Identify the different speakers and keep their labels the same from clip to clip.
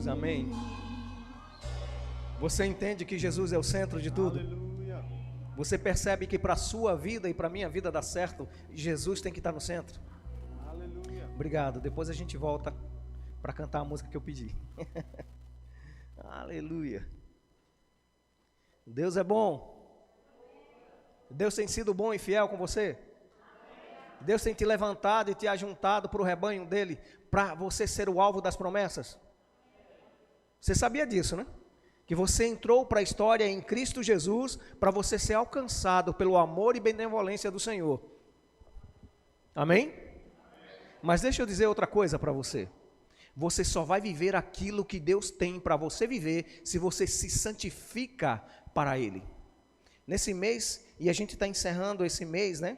Speaker 1: Deus, amém. Você entende que Jesus é o centro de tudo?
Speaker 2: Aleluia.
Speaker 1: Você percebe que para a sua vida e para a minha vida dar certo, Jesus tem que estar no centro?
Speaker 2: Aleluia.
Speaker 1: Obrigado, depois a gente volta para cantar a música que eu pedi. Aleluia. Deus é bom. Deus tem sido bom e fiel com você. Deus tem te levantado e te ajuntado para o rebanho dele, para você ser o alvo das promessas. Você sabia disso, né? Que você entrou para a história em Cristo Jesus, para você ser alcançado pelo amor e benevolência do Senhor. Amém? Mas deixa eu dizer outra coisa para você. Você só vai viver aquilo que Deus tem para você viver, se você se santifica para Ele. Nesse mês, e a gente está encerrando esse mês, né?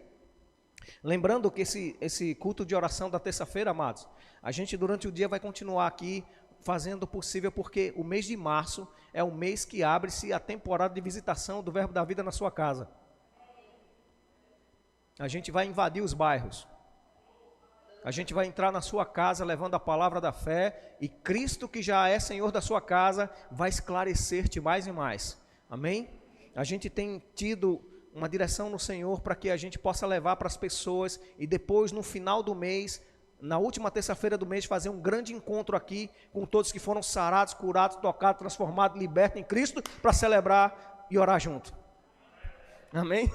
Speaker 1: Lembrando que esse culto de oração da terça-feira, amados, a gente durante o dia vai continuar aqui fazendo o possível, porque o mês de março é o mês que abre-se a temporada de visitação do Verbo da Vida na sua casa. A gente vai invadir os bairros. A gente vai entrar na sua casa levando a palavra da fé, e Cristo, que já é Senhor da sua casa, vai esclarecer-te mais e mais. Amém? A gente tem tido uma direção no Senhor para que a gente possa levar para as pessoas, e depois no final do mês, na última terça-feira do mês, fazer um grande encontro aqui com todos que foram sarados, curados, tocados, transformados, libertos em Cristo, para celebrar e orar junto. Amém?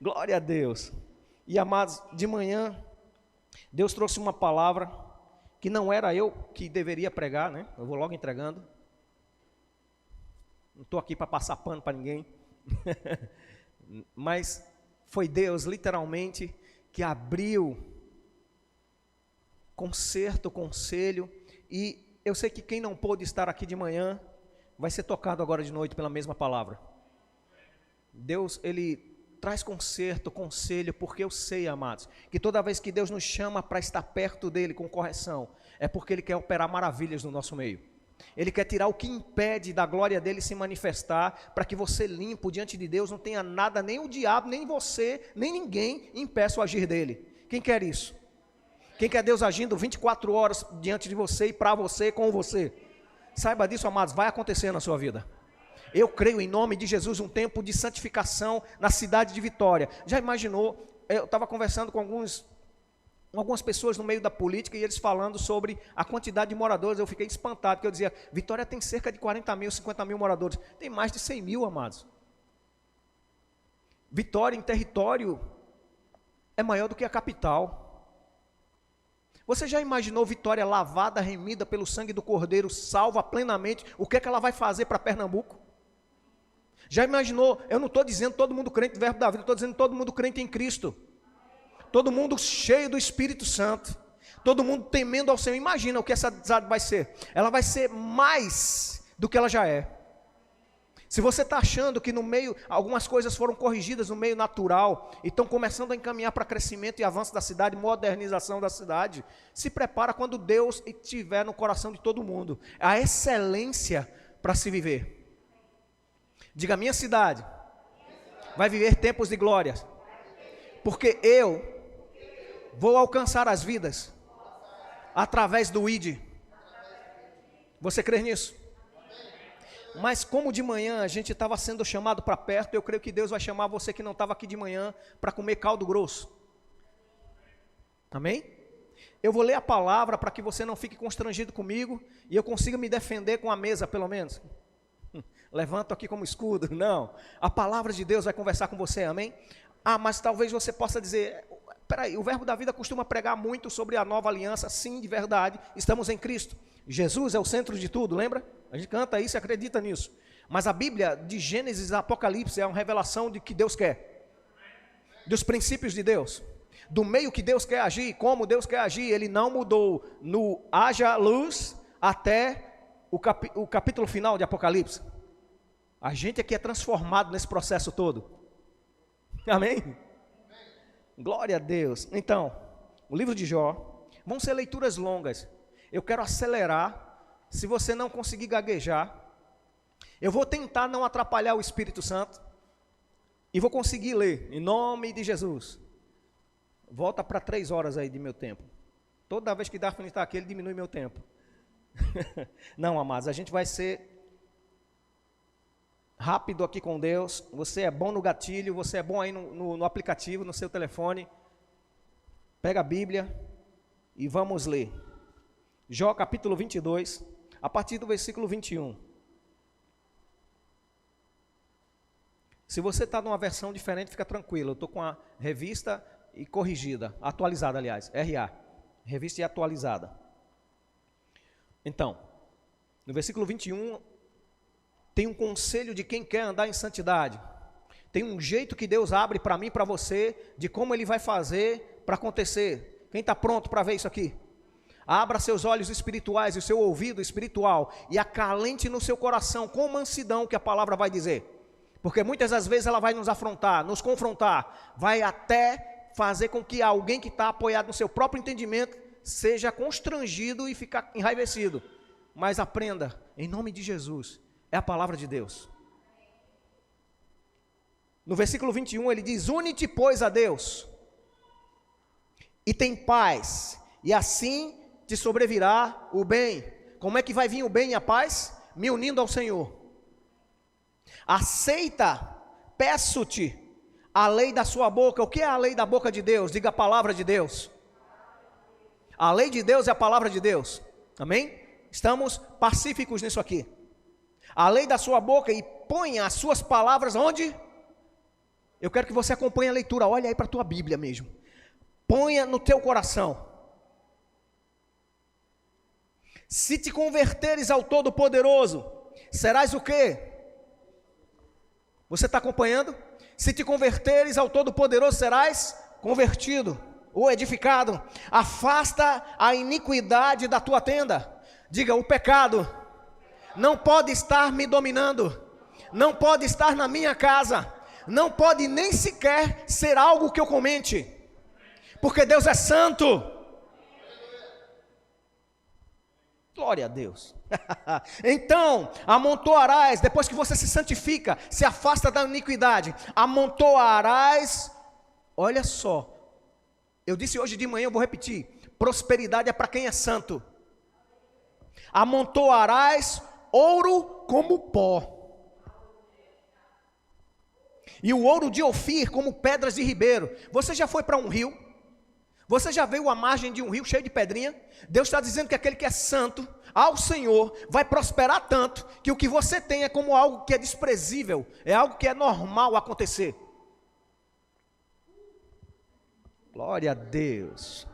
Speaker 1: Glória a Deus. E amados, de manhã Deus trouxe uma palavra que não era eu que deveria pregar, né? Eu vou logo entregando. Não estou aqui para passar pano para ninguém. Mas foi Deus, literalmente, que abriu concerto, conselho. E eu sei que quem não pôde estar aqui de manhã vai ser tocado agora de noite pela mesma palavra. Deus, Ele traz conserto, conselho, porque eu sei, amados, que toda vez que Deus nos chama para estar perto dEle com correção, é porque Ele quer operar maravilhas no nosso meio. Ele quer tirar o que impede da glória dEle se manifestar, para que você limpo diante de Deus, não tenha nada, nem o diabo, nem você, nem ninguém impeça o agir dEle. Quem quer isso? Quem quer Deus agindo 24 horas diante de você e para você, com você? Saiba disso, amados, vai acontecer na sua vida. Eu creio em nome de Jesus um tempo de santificação na cidade de Vitória. Já imaginou? Eu estava conversando com algumas pessoas no meio da política, e eles falando sobre a quantidade de moradores. Eu fiquei espantado, porque eu dizia, Vitória tem cerca de 40 mil, 50 mil moradores. Tem mais de 100 mil, amados. Vitória em território é maior do que a capital. Você já imaginou Vitória lavada, remida pelo sangue do Cordeiro, salva plenamente? O que é que ela vai fazer para Pernambuco? Já imaginou? Eu não estou dizendo todo mundo crente do Verbo da Vida, estou dizendo todo mundo crente em Cristo. Todo mundo cheio do Espírito Santo. Todo mundo temendo ao Senhor. Imagina o que essa cidade vai ser. Ela vai ser mais do que ela já é. Se você está achando que no meio, algumas coisas foram corrigidas no meio natural, e estão começando a encaminhar para crescimento e avanço da cidade, modernização da cidade, se prepara quando Deus estiver no coração de todo mundo. A excelência para se viver. Diga, minha cidade vai viver tempos de glória, porque eu vou alcançar as vidas através do ID. Você crê nisso? Mas como de manhã a gente estava sendo chamado para perto, eu creio que Deus vai chamar você que não estava aqui de manhã para comer caldo grosso. Amém? Eu vou ler a palavra para que você não fique constrangido comigo e eu consiga me defender com a mesa, pelo menos. Levanto aqui como escudo. Não, a palavra de Deus vai conversar com você, amém? Ah, mas talvez você possa dizer, peraí, o Verbo da Vida costuma pregar muito sobre a nova aliança. Sim, de verdade, estamos em Cristo. Jesus é o centro de tudo, lembra? A gente canta isso e acredita nisso. Mas a Bíblia, de Gênesis a Apocalipse, é uma revelação de que Deus quer. Dos princípios de Deus. Do meio que Deus quer agir, como Deus quer agir. Ele não mudou no haja luz até o capítulo final de Apocalipse. A gente aqui é transformado nesse processo todo. Amém? Glória a Deus. Então, o livro de Jó, vão ser leituras longas. Eu quero acelerar. Se você não conseguir gaguejar, eu vou tentar não atrapalhar o Espírito Santo. E vou conseguir ler, em nome de Jesus. Volta para 3 horas aí de meu tempo. Toda vez que Daphne está aqui, ele diminui meu tempo. Não, amados, a gente vai ser rápido aqui com Deus. Você é bom no gatilho, você é bom aí no aplicativo, no seu telefone. Pega a Bíblia e vamos ler. Jó capítulo 22, a partir do versículo 21. Se você está numa versão diferente, fica tranquilo. Eu estou com a revista e corrigida, atualizada aliás, RA, revista e atualizada. Então, no versículo 21, tem um conselho de quem quer andar em santidade. Tem um jeito que Deus abre para mim e para você, de como Ele vai fazer para acontecer. Quem está pronto para ver isso aqui? Abra seus olhos espirituais e o seu ouvido espiritual e acalente no seu coração com mansidão que a palavra vai dizer. Porque muitas das vezes ela vai nos afrontar, nos confrontar, vai até fazer com que alguém que está apoiado no seu próprio entendimento seja constrangido e ficar enraivecido. Mas aprenda, em nome de Jesus, é a palavra de Deus. No versículo 21 ele diz: une-te, pois, a Deus, e tem paz, e assim te sobrevirá o bem. Como é que vai vir o bem e a paz? Me unindo ao Senhor. Aceita, peço-te, a lei da sua boca. O que é a lei da boca de Deus? Diga a palavra de Deus. A lei de Deus é a palavra de Deus. Amém? Estamos pacíficos nisso aqui. A lei da sua boca, e ponha as suas palavras onde? Eu quero que você acompanhe a leitura. Olha aí para a tua Bíblia mesmo. Ponha no teu coração. Se te converteres ao Todo-Poderoso, serás o quê? Você está acompanhando? Se te converteres ao Todo-Poderoso, serás convertido ou edificado. Afasta a iniquidade da tua tenda. Diga: o pecado não pode estar me dominando, não pode estar na minha casa, não pode nem sequer ser algo que eu comente, porque Deus é santo. Glória a Deus. Então, amontoarás, depois que você se santifica, se afasta da iniquidade, amontoarás, olha só, eu disse hoje de manhã, eu vou repetir, prosperidade é para quem é santo. Amontoarás ouro como pó, e o ouro de Ofir como pedras de ribeiro. Você já foi para um rio? Você já veio à margem de um rio cheio de pedrinha? Deus está dizendo que aquele que é santo ao Senhor vai prosperar tanto, que o que você tem é como algo que é desprezível, é algo que é normal acontecer. Glória a Deus.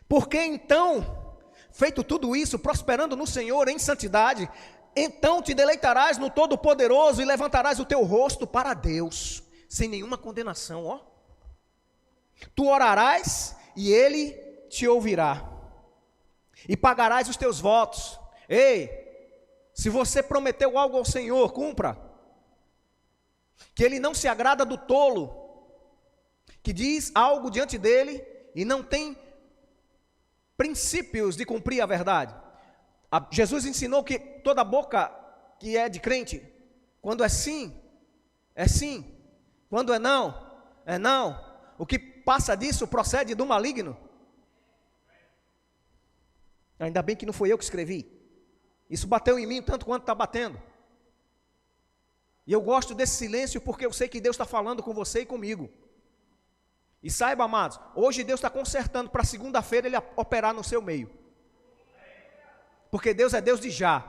Speaker 1: Porque então, feito tudo isso, prosperando no Senhor em santidade, então te deleitarás no Todo-Poderoso e levantarás o teu rosto para Deus, sem nenhuma condenação, ó. Tu orarás e Ele te ouvirá, e pagarás os teus votos. Ei, se você prometeu algo ao Senhor, cumpra. Que Ele não se agrada do tolo, que diz algo diante dEle e não tem princípios de cumprir a verdade. Jesus ensinou que toda boca que é de crente, quando é sim, é sim, quando é não, é não. O que passa disso procede do maligno. Ainda bem que não foi eu que escrevi. Isso bateu em mim tanto quanto está batendo. E eu gosto desse silêncio porque eu sei que Deus está falando com você e comigo. E saiba, amados, hoje Deus está consertando para segunda-feira Ele operar no seu meio. Porque Deus é Deus de já.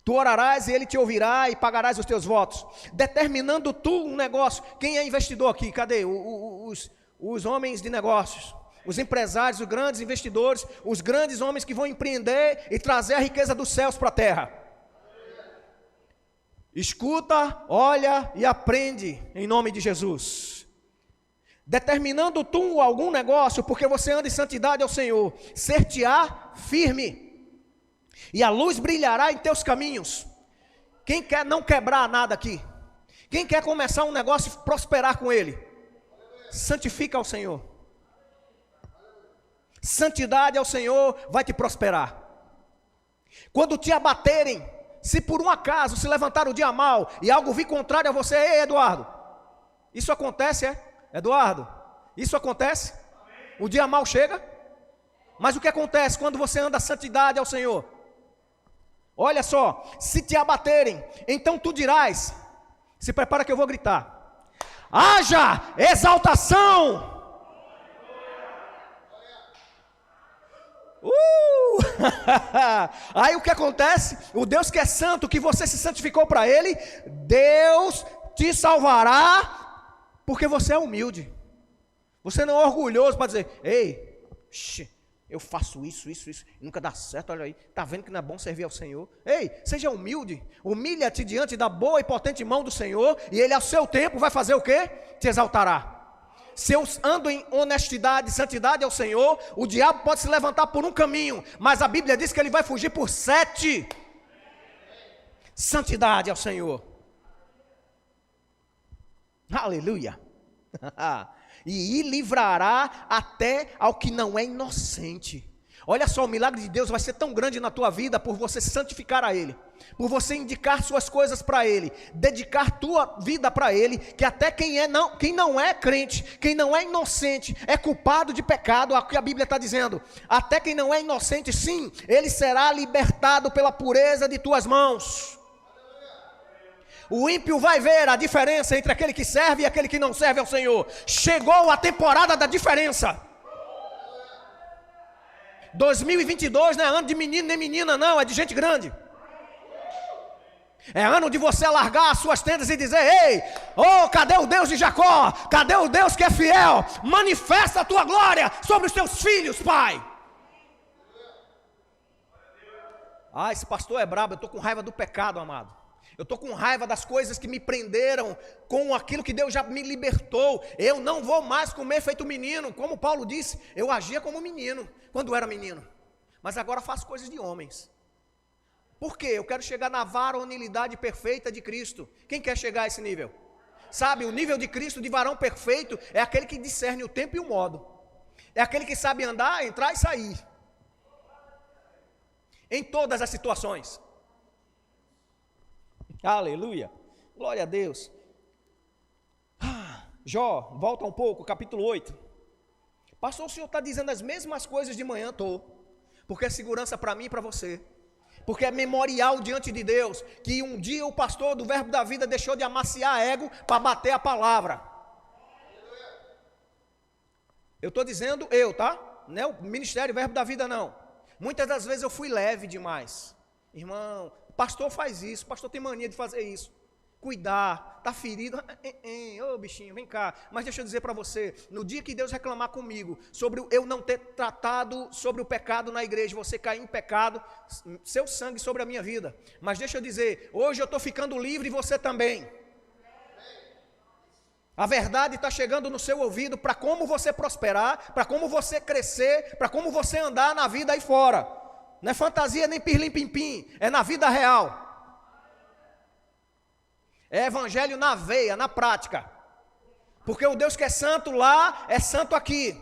Speaker 1: Tu orarás e Ele te ouvirá e pagarás os teus votos. Determinando tu um negócio. Quem é investidor aqui? Cadê? Os homens de negócios. Os empresários, os grandes investidores. Os grandes homens que vão empreender e trazer a riqueza dos céus para a terra. Escuta, olha e aprende em nome de Jesus. Determinando tu algum negócio, porque você anda em santidade ao Senhor, ser-te-á firme. E a luz brilhará em teus caminhos. Quem quer não quebrar nada aqui? Quem quer começar um negócio e prosperar com ele? Santifica ao Senhor. Santidade ao Senhor vai te prosperar. Quando te abaterem, se por um acaso se levantar o dia mal e algo vir contrário a você, ei, Eduardo, isso acontece, Eduardo? Isso acontece? O dia mau chega. Mas o que acontece quando você anda a santidade ao Senhor? Olha só, se te abaterem, então tu dirás, se prepara que eu vou gritar, haja exaltação. Aí o que acontece? O Deus que é santo, que você se santificou para Ele, Deus te salvará, porque você é humilde. Você não é orgulhoso para dizer, ei, eu faço isso, nunca dá certo, olha aí, está vendo que não é bom servir ao Senhor? Ei, seja humilde, humilha-te diante da boa e potente mão do Senhor, e Ele ao seu tempo vai fazer o quê? Te exaltará. Se eu ando em honestidade e santidade ao Senhor, o diabo pode se levantar por um caminho, mas a Bíblia diz que ele vai fugir por 7. Santidade ao Senhor. Aleluia. E livrará até ao que não é inocente. Olha só, o milagre de Deus vai ser tão grande na tua vida por você se santificar a Ele, por você indicar suas coisas para Ele, dedicar tua vida para Ele, que até quem não é crente, quem não é inocente, é culpado de pecado, é o que a Bíblia está dizendo, até quem não é inocente, sim, ele será libertado pela pureza de tuas mãos. O ímpio vai ver a diferença entre aquele que serve e aquele que não serve ao Senhor. Chegou a temporada da diferença. 2022 não é ano de menino nem menina não, é de gente grande. É ano de você largar as suas tendas e dizer, ei, cadê o Deus de Jacó? Cadê o Deus que é fiel? Manifesta a tua glória sobre os teus filhos, Pai. Esse pastor é brabo, eu estou com raiva do pecado, amado. Eu estou com raiva das coisas que me prenderam com aquilo que Deus já me libertou. Eu não vou mais comer feito menino. Como Paulo disse, eu agia como menino quando era menino, mas agora faço coisas de homens. Por quê? Eu quero chegar na varonilidade perfeita de Cristo. Quem quer chegar a esse nível? Sabe, o nível de Cristo de varão perfeito é aquele que discerne o tempo e o modo. É aquele que sabe andar, entrar e sair. Em todas as situações. Aleluia, glória a Deus. Jó, volta um pouco, capítulo 8. Pastor, o senhor está dizendo as mesmas coisas de manhã? Estou, porque é segurança para mim e para você, porque é memorial diante de Deus, que um dia o pastor do Verbo da Vida deixou de amaciar ego para bater a palavra. Eu estou dizendo tá? Não é o ministério Verbo da Vida não. Muitas das vezes eu fui leve demais. Irmão, pastor faz isso, pastor tem mania de fazer isso. Cuidar, está ferido, bichinho, vem cá. Mas deixa eu dizer para você, no dia que Deus reclamar comigo, sobre eu não ter tratado sobre o pecado na igreja, você cair em pecado, seu sangue sobre a minha vida. Mas deixa eu dizer, hoje eu estou ficando livre e você também. A verdade está chegando no seu ouvido para como você prosperar, para como você crescer, para como você andar na vida aí fora. Não é fantasia nem pirlim-pim-pim, é na vida real. É evangelho na veia, na prática. Porque o Deus que é santo lá, é santo aqui.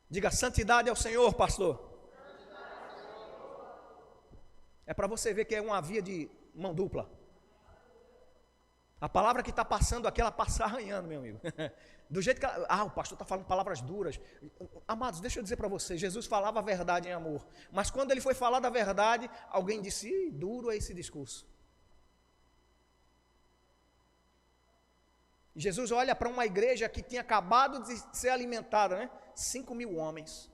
Speaker 1: Diga, santidade ao Senhor, pastor. É para você ver que é uma via de mão dupla. A palavra que está passando aqui, ela passa arranhando, meu amigo. Do jeito que o pastor está falando palavras duras. Amados, deixa eu dizer para você, Jesus falava a verdade em amor. Mas quando ele foi falar da verdade, alguém disse, duro é esse discurso. Jesus olha para uma igreja que tinha acabado de ser alimentada, né? 5.000 homens.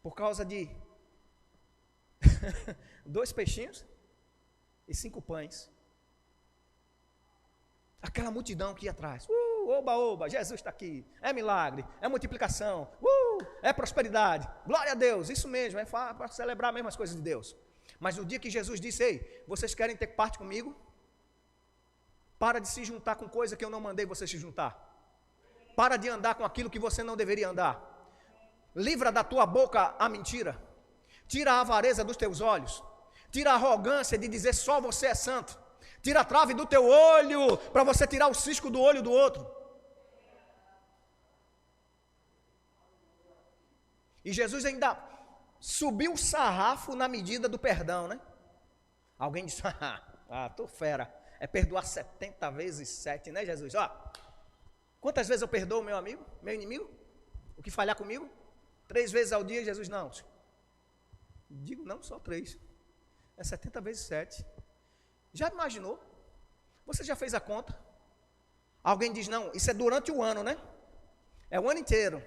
Speaker 1: Por causa de 2 peixinhos e 5 pães. Aquela multidão que ia atrás, oba, oba, Jesus está aqui, é milagre, é multiplicação, é prosperidade, glória a Deus, isso mesmo, é para celebrar mesmo as coisas de Deus. Mas no dia que Jesus disse, ei, vocês querem ter parte comigo? Para de se juntar com coisa que eu não mandei você se juntar. Para de andar com aquilo que você não deveria andar. Livra da tua boca a mentira. Tira a avareza dos teus olhos. Tira a arrogância de dizer só você é santo. Tira a trave do teu olho, para você tirar o cisco do olho do outro. E Jesus ainda subiu o sarrafo na medida do perdão, né? Alguém disse, tô fera, é perdoar 70 vezes 7, né Jesus? Quantas vezes eu perdoo meu amigo, meu inimigo? O que falhar comigo? 3 vezes ao dia, Jesus, não. Digo não, só 3. É 70 vezes 7. Já imaginou? Você já fez a conta? Alguém diz, não, isso é durante o ano, né? É o ano inteiro.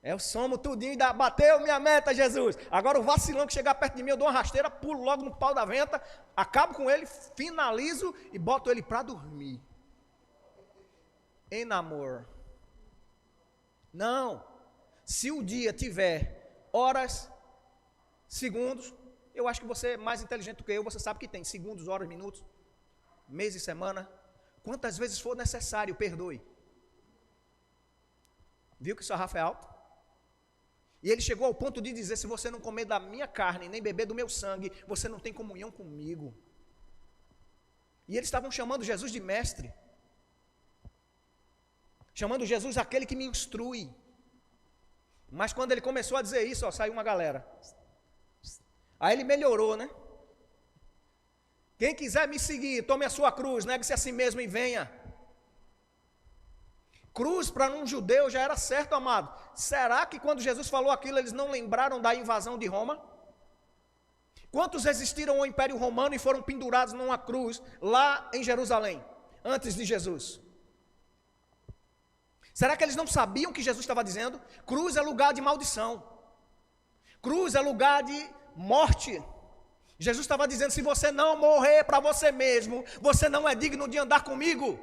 Speaker 1: Eu somo tudinho e bateu minha meta, Jesus. Agora o vacilão que chegar perto de mim, eu dou uma rasteira, pulo logo no pau da venta, acabo com ele, finalizo e boto ele para dormir. Em amor. Não. Se o dia tiver horas, segundos, eu acho que você é mais inteligente do que eu, você sabe que tem segundos, horas, minutos, mês e semana. Quantas vezes for necessário, perdoe. Viu que o sarrafo é alto? E ele chegou ao ponto de dizer, se você não comer da minha carne, nem beber do meu sangue, você não tem comunhão comigo. E eles estavam chamando Jesus de mestre. Chamando Jesus aquele que me instrui. Mas quando ele começou a dizer isso, ó, saiu uma galera. Aí ele melhorou, né? Quem quiser me seguir, tome a sua cruz, negue-se a si mesmo e venha. Cruz para um judeu já era certo, amado. Será que quando Jesus falou aquilo, eles não lembraram da invasão de Roma? Quantos resistiram ao Império Romano e foram pendurados numa cruz lá em Jerusalém, antes de Jesus? Será que eles não sabiam o que Jesus estava dizendo? Cruz é lugar de maldição. Cruz é lugar de morte. Jesus estava dizendo, se você não morrer para você mesmo, você não é digno de andar comigo.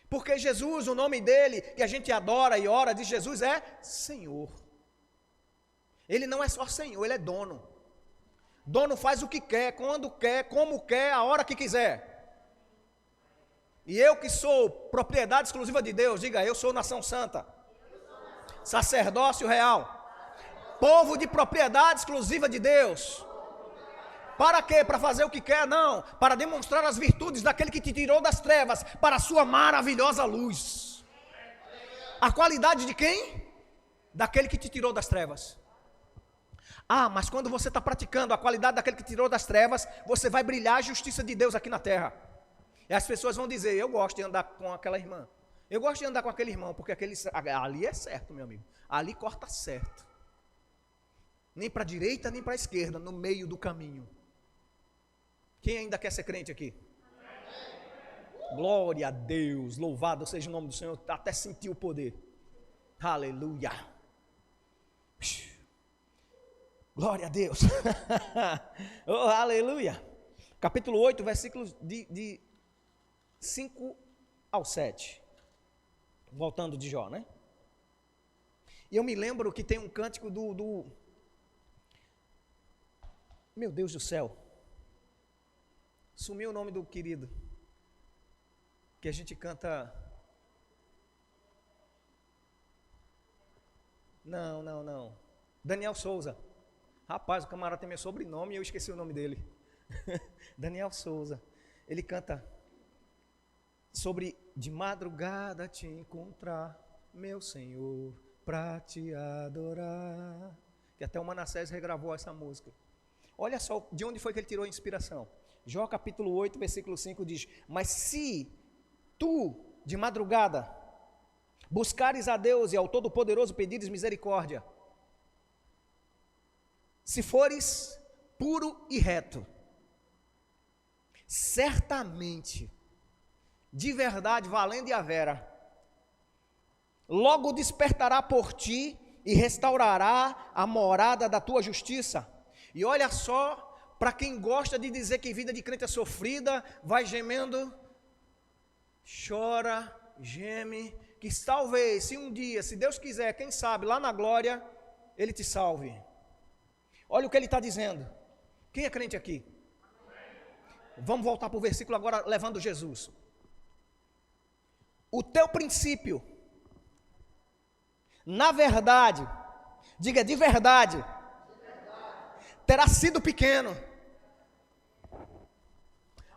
Speaker 1: Porque Jesus, o nome dele, que a gente adora e ora, diz Jesus é Senhor. Ele não é só Senhor, ele é dono. Dono faz o que quer, quando quer, como quer, a hora que quiser. E eu que sou propriedade exclusiva de Deus, diga, eu sou nação santa, sacerdócio real, povo de propriedade exclusiva de Deus. Para quê? Para fazer o que quer? Não, para demonstrar as virtudes daquele que te tirou das trevas para a sua maravilhosa luz. A qualidade de quem? Daquele que te tirou das trevas. Ah, mas quando você está praticando a qualidade daquele que te tirou das trevas, você vai brilhar a justiça de Deus aqui na terra. E as pessoas vão dizer, eu gosto de andar com aquela irmã, eu gosto de andar com aquele irmão, porque ali é certo, meu amigo, ali corta certo. Nem para a direita, nem para a esquerda, no meio do caminho. Quem ainda quer ser crente aqui? Glória a Deus, louvado seja o nome do Senhor, até sentir o poder. Aleluia. Glória a Deus. Oh, aleluia. Capítulo 8, versículos de 5 ao 7. Voltando de Jó, né? E eu me lembro que tem um cântico meu Deus do céu. Sumiu o nome do querido. Que a gente canta. Não. Daniel Souza. Rapaz, o camarada tem meu sobrenome e eu esqueci o nome dele. Daniel Souza. Ele canta sobre de madrugada te encontrar, meu Senhor, para te adorar. Que até o Manassés regravou essa música. Olha só de onde foi que ele tirou a inspiração. Jó capítulo 8, versículo 5 diz, mas se tu, de madrugada, buscares a Deus e ao Todo-Poderoso pedires misericórdia, se fores puro e reto, certamente, de verdade, valendo e a vera, logo despertará por ti e restaurará a morada da tua justiça. E olha só, para quem gosta de dizer que vida de crente é sofrida, vai gemendo, chora, geme, que talvez, se um dia, se Deus quiser, quem sabe, lá na glória, Ele te salve. Olha o que Ele está dizendo. Quem é crente aqui? Vamos voltar para o versículo agora, levando Jesus. O teu princípio, na verdade, diga de verdade, terá sido pequeno,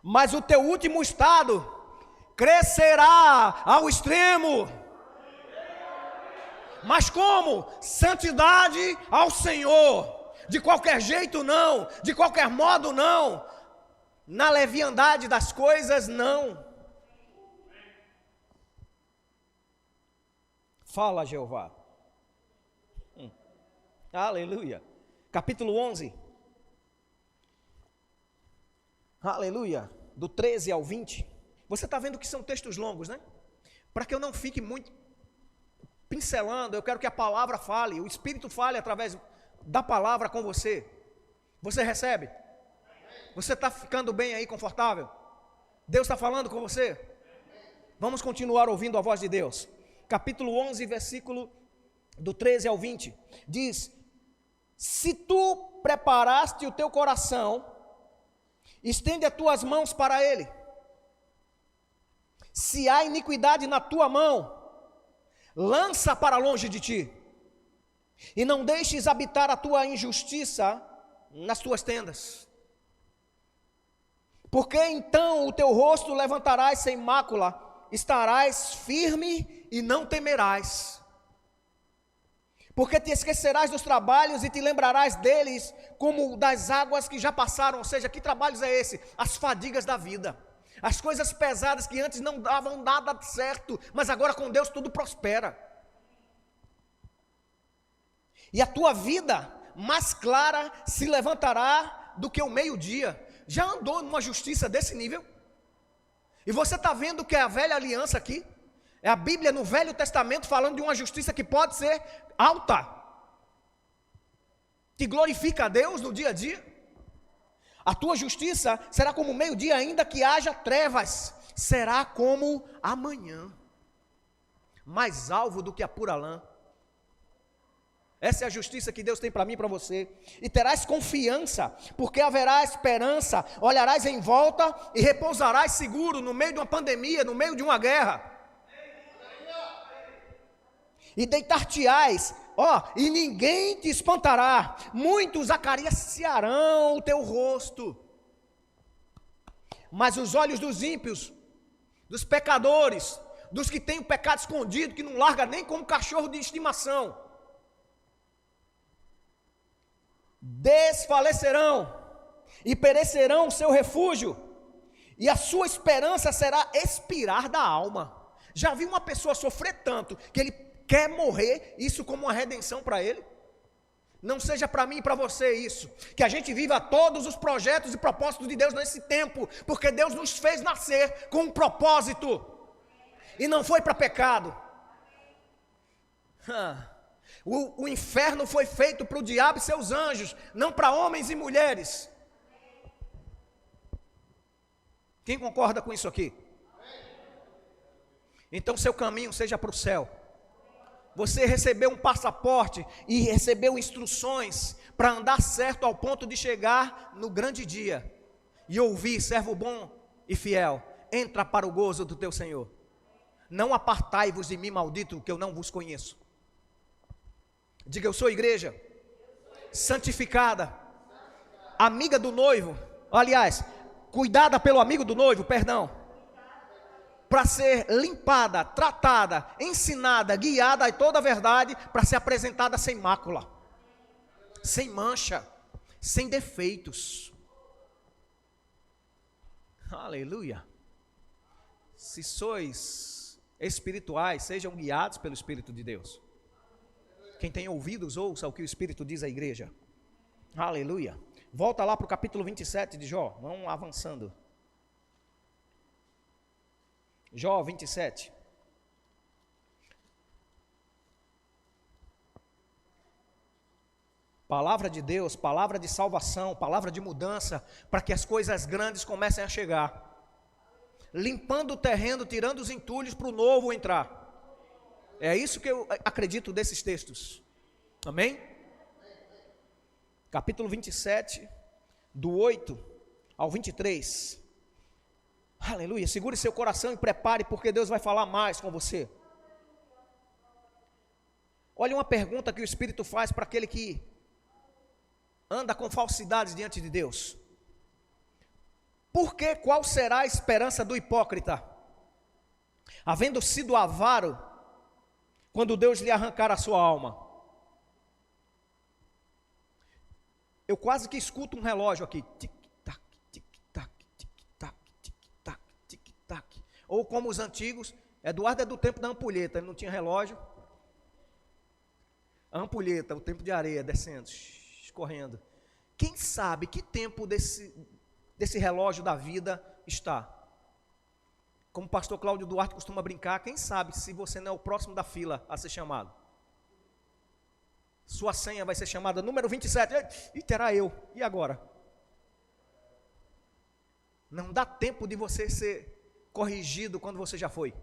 Speaker 1: mas o teu último estado crescerá ao extremo. Mas como? Santidade ao Senhor. De qualquer jeito não, de qualquer modo não, na leviandade das coisas não. Fala, Jeová. Aleluia. Capítulo 11. Aleluia. Do 13 ao 20. Você está vendo que são textos longos, né? Para que eu não fique muito pincelando, eu quero que a palavra fale, o Espírito fale através da palavra com você. Você recebe? Você está ficando bem aí, confortável? Deus está falando com você? Vamos continuar ouvindo a voz de Deus. Capítulo 11, versículo do 13 ao 20. Diz: se tu preparaste o teu coração, estende as tuas mãos para ele. Se há iniquidade na tua mão, lança para longe de ti, e não deixes habitar a tua injustiça nas tuas tendas. Porque então o teu rosto levantarás sem mácula, estarás firme e não temerás. Porque te esquecerás dos trabalhos e te lembrarás deles como das águas que já passaram. Ou seja, que trabalhos é esse? As fadigas da vida. As coisas pesadas que antes não davam nada certo, mas agora com Deus tudo prospera. E a tua vida mais clara se levantará do que o meio-dia. Já andou numa justiça desse nível? E você está vendo que é a velha aliança aqui? É a Bíblia no Velho Testamento falando de uma justiça que pode ser alta, que glorifica a Deus no dia a dia. A tua justiça será como o meio-dia, ainda que haja trevas, será como amanhã, mais alvo do que a pura lã. Essa é a justiça que Deus tem para mim e para você. E terás confiança, porque haverá esperança, olharás em volta e repousarás seguro no meio de uma pandemia, no meio de uma guerra. E deitar-te-ás, e ninguém te espantará, muitos acariciarão o teu rosto, mas os olhos dos ímpios, dos pecadores, dos que têm o pecado escondido, que não larga nem como cachorro de estimação, desfalecerão e perecerão o seu refúgio, e a sua esperança será expirar da alma. Já viu uma pessoa sofrer tanto que ele quer morrer, isso como uma redenção para ele? Não seja para mim e para você isso, que a gente viva todos os projetos e propósitos de Deus nesse tempo, porque Deus nos fez nascer com um propósito, e não foi para pecado. O inferno foi feito para o diabo e seus anjos, não para homens e mulheres. Quem concorda com isso aqui? Então seu caminho seja para o céu. Você recebeu um passaporte e recebeu instruções para andar certo ao ponto de chegar no grande dia e ouvir: servo bom e fiel, entra para o gozo do teu Senhor. Não apartai-vos de mim, maldito, que eu não vos conheço. Diga: eu sou igreja santificada, amiga do noivo, aliás, cuidada pelo amigo do noivo, para ser limpada, tratada, ensinada, guiada a toda a verdade, para ser apresentada sem mácula, sem mancha, sem defeitos. Aleluia. Se sois espirituais, sejam guiados pelo Espírito de Deus. Quem tem ouvidos, ouça o que o Espírito diz à igreja. Aleluia. Volta lá para o capítulo 27 de Jó, vamos avançando. Jó 27. Palavra de Deus, palavra de salvação, palavra de mudança, para que as coisas grandes comecem a chegar. Limpando o terreno, tirando os entulhos para o novo entrar. É isso que eu acredito desses textos. Amém? Capítulo 27, do 8 ao 23. Aleluia, segure seu coração e prepare, porque Deus vai falar mais com você. Olha uma pergunta que o Espírito faz para aquele que anda com falsidades diante de Deus. Porque qual será a esperança do hipócrita, havendo sido avaro, quando Deus lhe arrancar a sua alma? Eu quase que escuto um relógio aqui, tic-tac, tic-tac, tic-tac, tic-tac, tic-tac. Ou como os antigos, Eduardo é do tempo da ampulheta, ele não tinha relógio, a ampulheta, o tempo de areia descendo, escorrendo. Quem sabe que tempo desse relógio da vida está? Como o pastor Cláudio Duarte costuma brincar, quem sabe se você não é o próximo da fila a ser chamado? Sua senha vai ser chamada número 27, e terá eu, e agora? Não dá tempo de você ser corrigido quando você já foi.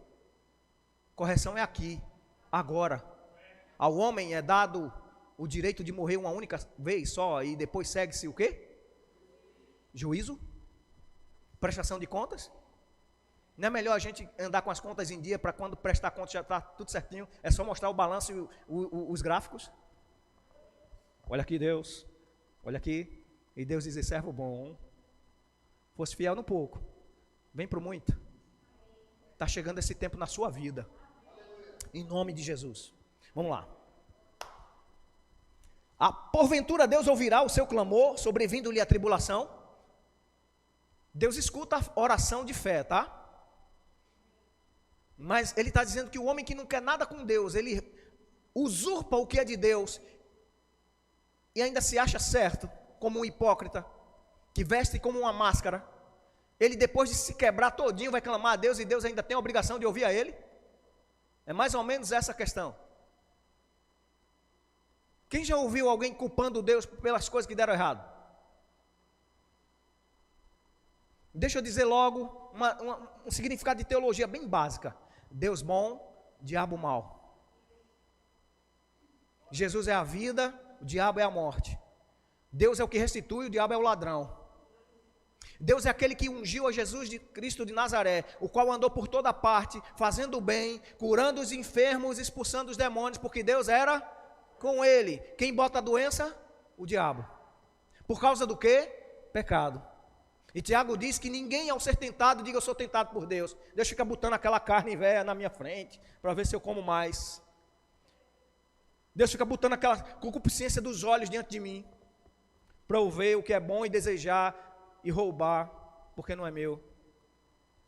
Speaker 1: Correção é aqui, agora. Ao homem é dado o direito de morrer uma única vez só, e depois segue-se o quê? Juízo? Prestação de contas? Não é melhor a gente andar com as contas em dia, para quando prestar conta já está tudo certinho, é só mostrar o balanço e os gráficos? Olha aqui, Deus, olha aqui, e Deus diz: servo bom, fosse fiel no pouco, vem para o muito. Está chegando esse tempo na sua vida, em nome de Jesus. Vamos lá. Porventura Deus ouvirá o seu clamor, sobrevindo-lhe a tribulação? Deus escuta a oração de fé, tá? Mas ele está dizendo que o homem que não quer nada com Deus, ele usurpa o que é de Deus, e ainda se acha certo, como um hipócrita, que veste como uma máscara. Ele, depois de se quebrar todinho, vai clamar a Deus, e Deus ainda tem a obrigação de ouvir a ele? É mais ou menos essa a questão. Quem já ouviu alguém culpando Deus pelas coisas que deram errado? Deixa eu dizer logo um significado de teologia bem básica. Deus bom, diabo mau. Jesus é a vida, o diabo é a morte. Deus é o que restitui, o diabo é o ladrão. Deus é aquele que ungiu a Jesus de Cristo de Nazaré, o qual andou por toda parte, fazendo o bem, curando os enfermos, expulsando os demônios, porque Deus era com ele. Quem bota a doença? O diabo. Por causa do quê? Pecado. E Tiago diz que ninguém, ao ser tentado, diga: eu sou tentado por Deus. Deus fica botando aquela carne velha na minha frente, para ver se eu como mais. Deus fica botando aquela concupiscência dos olhos diante de mim, para eu ver o que é bom e desejar e roubar, porque não é meu.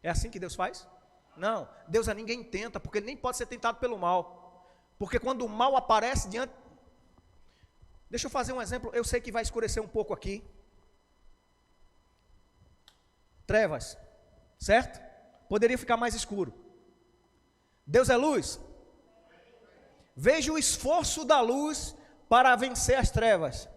Speaker 1: É assim que Deus faz? Não, Deus a ninguém tenta, porque ele nem pode ser tentado pelo mal. Porque quando o mal aparece diante... Deixa eu fazer um exemplo, eu sei que vai escurecer um pouco aqui. Trevas, certo? Poderia ficar mais escuro. Deus é luz. Veja o esforço da luz para vencer as trevas.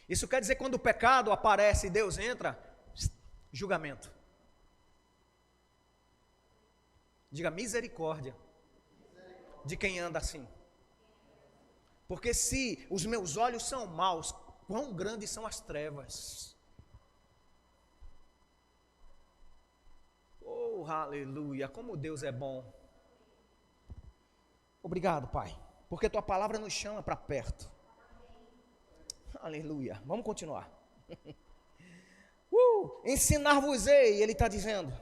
Speaker 1: Isso quer dizer que quando o pecado aparece e Deus entra, julgamento. Diga: misericórdia de quem anda assim. Porque se os meus olhos são maus, quão grandes são as trevas. Oh, aleluia, como Deus é bom. Obrigado, Pai, porque tua palavra nos chama para perto. Aleluia, vamos continuar. Ensinar-vos-ei, ele está dizendo,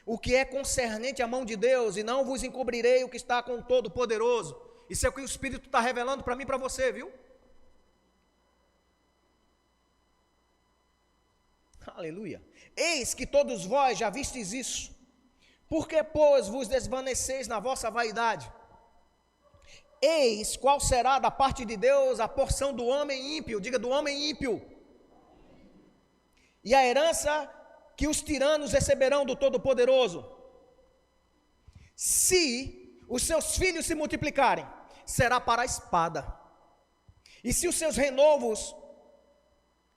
Speaker 1: o que é concernente à mão de Deus, e não vos encobrirei o que está com o Todo-Poderoso. Isso é o que o Espírito está revelando para mim e para você, viu? Aleluia. Eis que todos vós já vistes isso. Por que, pois, vos desvaneceis na vossa vaidade? Eis qual será da parte de Deus a porção do homem ímpio, diga: do homem ímpio, e a herança que os tiranos receberão do Todo-Poderoso. Se os seus filhos se multiplicarem, será para a espada, e se os seus renovos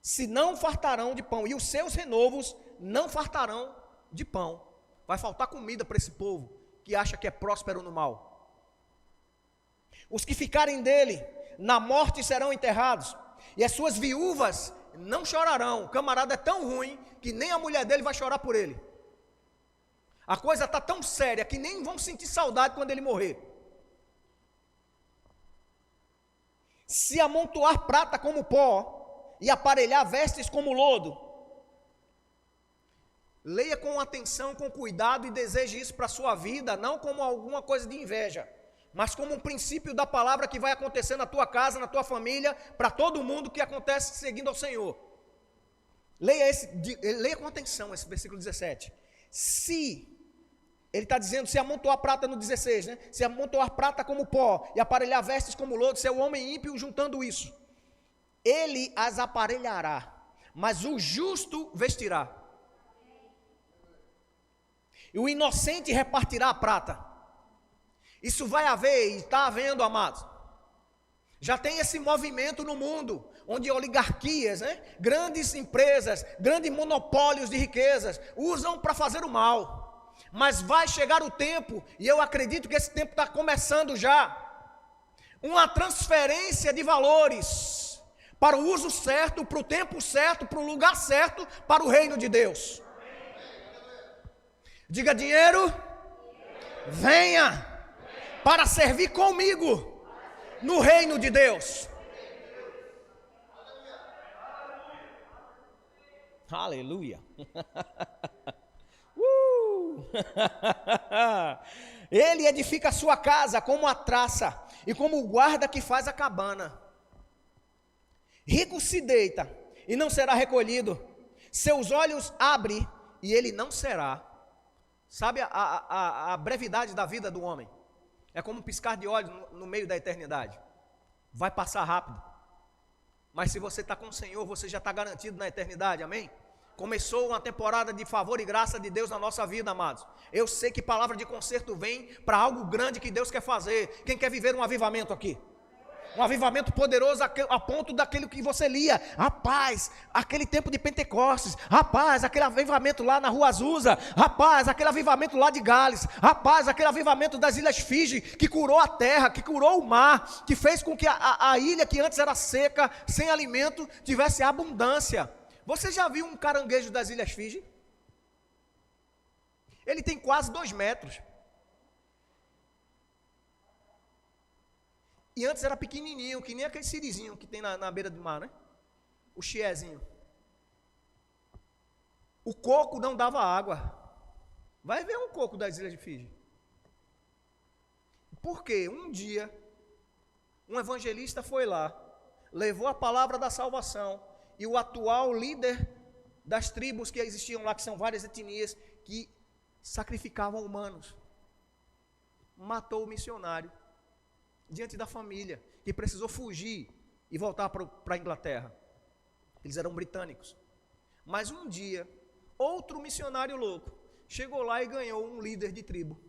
Speaker 1: se não fartarão de pão, e os seus renovos não fartarão de pão. Vai faltar comida para esse povo que acha que é próspero no mal. Os que ficarem dele, na morte serão enterrados, e as suas viúvas não chorarão. O camarada é tão ruim, que nem a mulher dele vai chorar por ele. A coisa está tão séria, que nem vão sentir saudade quando ele morrer. Se amontoar prata como pó, e aparelhar vestes como lodo. Leia com atenção, com cuidado, e deseje isso para a sua vida, não como alguma coisa de inveja, mas como um princípio da palavra que vai acontecer na tua casa, na tua família, para todo mundo que acontece seguindo ao Senhor. Leia com atenção esse versículo 17. Se Ele está dizendo, se amontoar prata no 16, né? Se amontoar prata como pó e aparelhar vestes como lodo, se é o homem ímpio juntando isso. Ele as aparelhará, mas o justo vestirá. E o inocente repartirá a prata. Isso vai haver e está havendo, amados. Já tem esse movimento no mundo, onde oligarquias, né? Grandes empresas, grandes monopólios de riquezas, usam para fazer o mal. Mas vai chegar o tempo, e eu acredito que esse tempo está começando já, uma transferência de valores para o uso certo, para o tempo certo, para o lugar certo, para o reino de Deus. Diga: dinheiro, venha para servir comigo no reino de Deus. Aleluia. Ele edifica a sua casa como a traça e como o guarda que faz a cabana. Rico se deita e não será recolhido, seus olhos abre e ele não será. Sabe a brevidade da vida do homem? É como um piscar de olhos no meio da eternidade. Vai passar rápido. Mas se você está com o Senhor, você já está garantido na eternidade, amém? Começou uma temporada de favor e graça de Deus na nossa vida, amados. Eu sei que palavra de conserto vem para algo grande que Deus quer fazer. Quem quer viver um avivamento aqui? Um avivamento poderoso a ponto daquilo que você lia. Rapaz, aquele tempo de Pentecostes. Rapaz, aquele avivamento lá na Rua Azusa. Rapaz, aquele avivamento lá de Gales. Rapaz, aquele avivamento das Ilhas Fiji, que curou a terra, que curou o mar, que fez com que a ilha que antes era seca, sem alimento, tivesse abundância. Você já viu um caranguejo das Ilhas Fiji? Ele tem quase 2 metros. E antes era pequenininho, que nem aquele sirizinho que tem na beira do mar, né? O chiezinho. O coco não dava água. Vai ver um coco das Ilhas de Fiji. Por quê? Um dia, um evangelista foi lá, levou a palavra da salvação, e o atual líder das tribos que existiam lá, que são várias etnias, que sacrificavam humanos, matou o missionário, diante da família, que precisou fugir e voltar para a Inglaterra. Eles eram britânicos. Mas um dia, outro missionário louco chegou lá e ganhou um líder de tribo.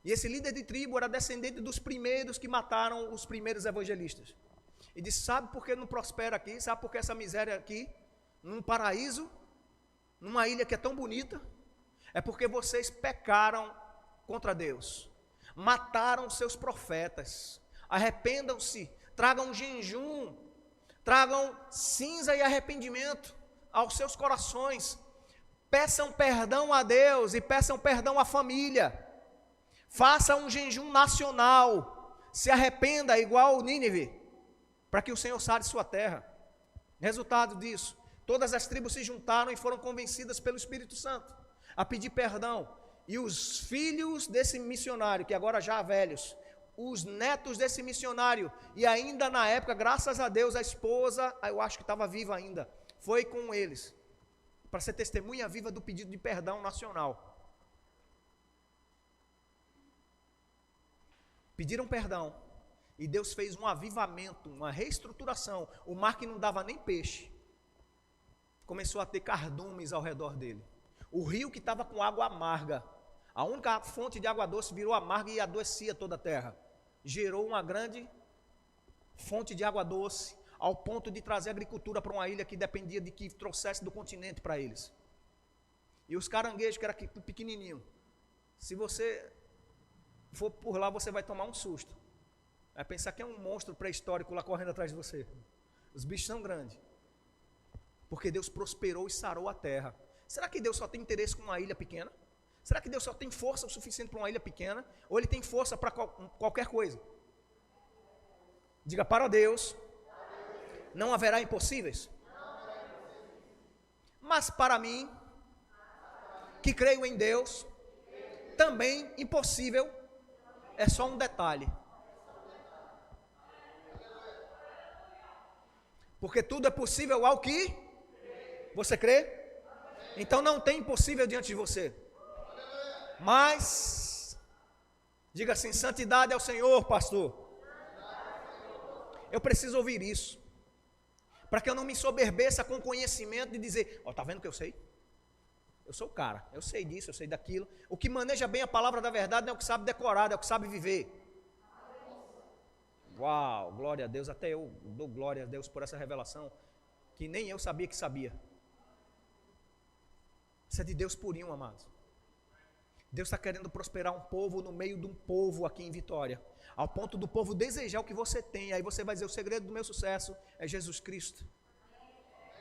Speaker 1: E esse líder de tribo era descendente dos primeiros que mataram os primeiros evangelistas. E disse: sabe por que não prospera aqui? Sabe por que essa miséria aqui, num paraíso, numa ilha que é tão bonita? É porque vocês pecaram contra Deus. Mataram seus profetas. Arrependam-se, tragam jejum, tragam cinza e arrependimento aos seus corações. Peçam perdão a Deus e peçam perdão à família. Faça um jejum nacional. Se arrependa igual Nínive, para que o Senhor sare sua terra. Resultado disso, todas as tribos se juntaram e foram convencidas pelo Espírito Santo a pedir perdão. E os filhos desse missionário, que agora já velhos, os netos desse missionário, e ainda na época, graças a Deus, a esposa, eu acho que estava viva ainda, foi com eles, para ser testemunha viva do pedido de perdão nacional. Pediram perdão, e Deus fez um avivamento, uma reestruturação. O mar que não dava nem peixe, começou a ter cardumes ao redor dele. O rio que estava com água amarga, a única fonte de água doce, virou amarga e adoecia toda a terra. Gerou uma grande fonte de água doce, ao ponto de trazer agricultura para uma ilha que dependia de que trouxesse do continente para eles. E os caranguejos, que era pequenininho, se você for por lá, você vai tomar um susto. Vai pensar que é um monstro pré-histórico lá correndo atrás de você. Os bichos são grandes. Porque Deus prosperou e sarou a terra. Será que Deus só tem interesse com uma ilha pequena? Será que Deus só tem força o suficiente para uma ilha pequena? Ou Ele tem força para qualquer coisa? Diga: para Deus não haverá impossíveis. Mas para mim, que creio em Deus, também impossível é só um detalhe. Porque tudo é possível ao que você crê. Então não tem impossível diante de você. Mas, diga assim, santidade ao Senhor, pastor. Eu preciso ouvir isso, para que eu não me ensoberbeça com conhecimento de dizer, ó, tá vendo que eu sei? Eu sou o cara, eu sei disso, eu sei daquilo. O que maneja bem a palavra da verdade não é o que sabe decorar, é o que sabe viver. Uau, glória a Deus, até eu dou glória a Deus por essa revelação, que nem eu sabia que sabia. Isso é de Deus purinho, amados. Deus está querendo prosperar um povo no meio de um povo aqui em Vitória, ao ponto do povo desejar o que você tem. Aí você vai dizer, o segredo do meu sucesso é Jesus Cristo,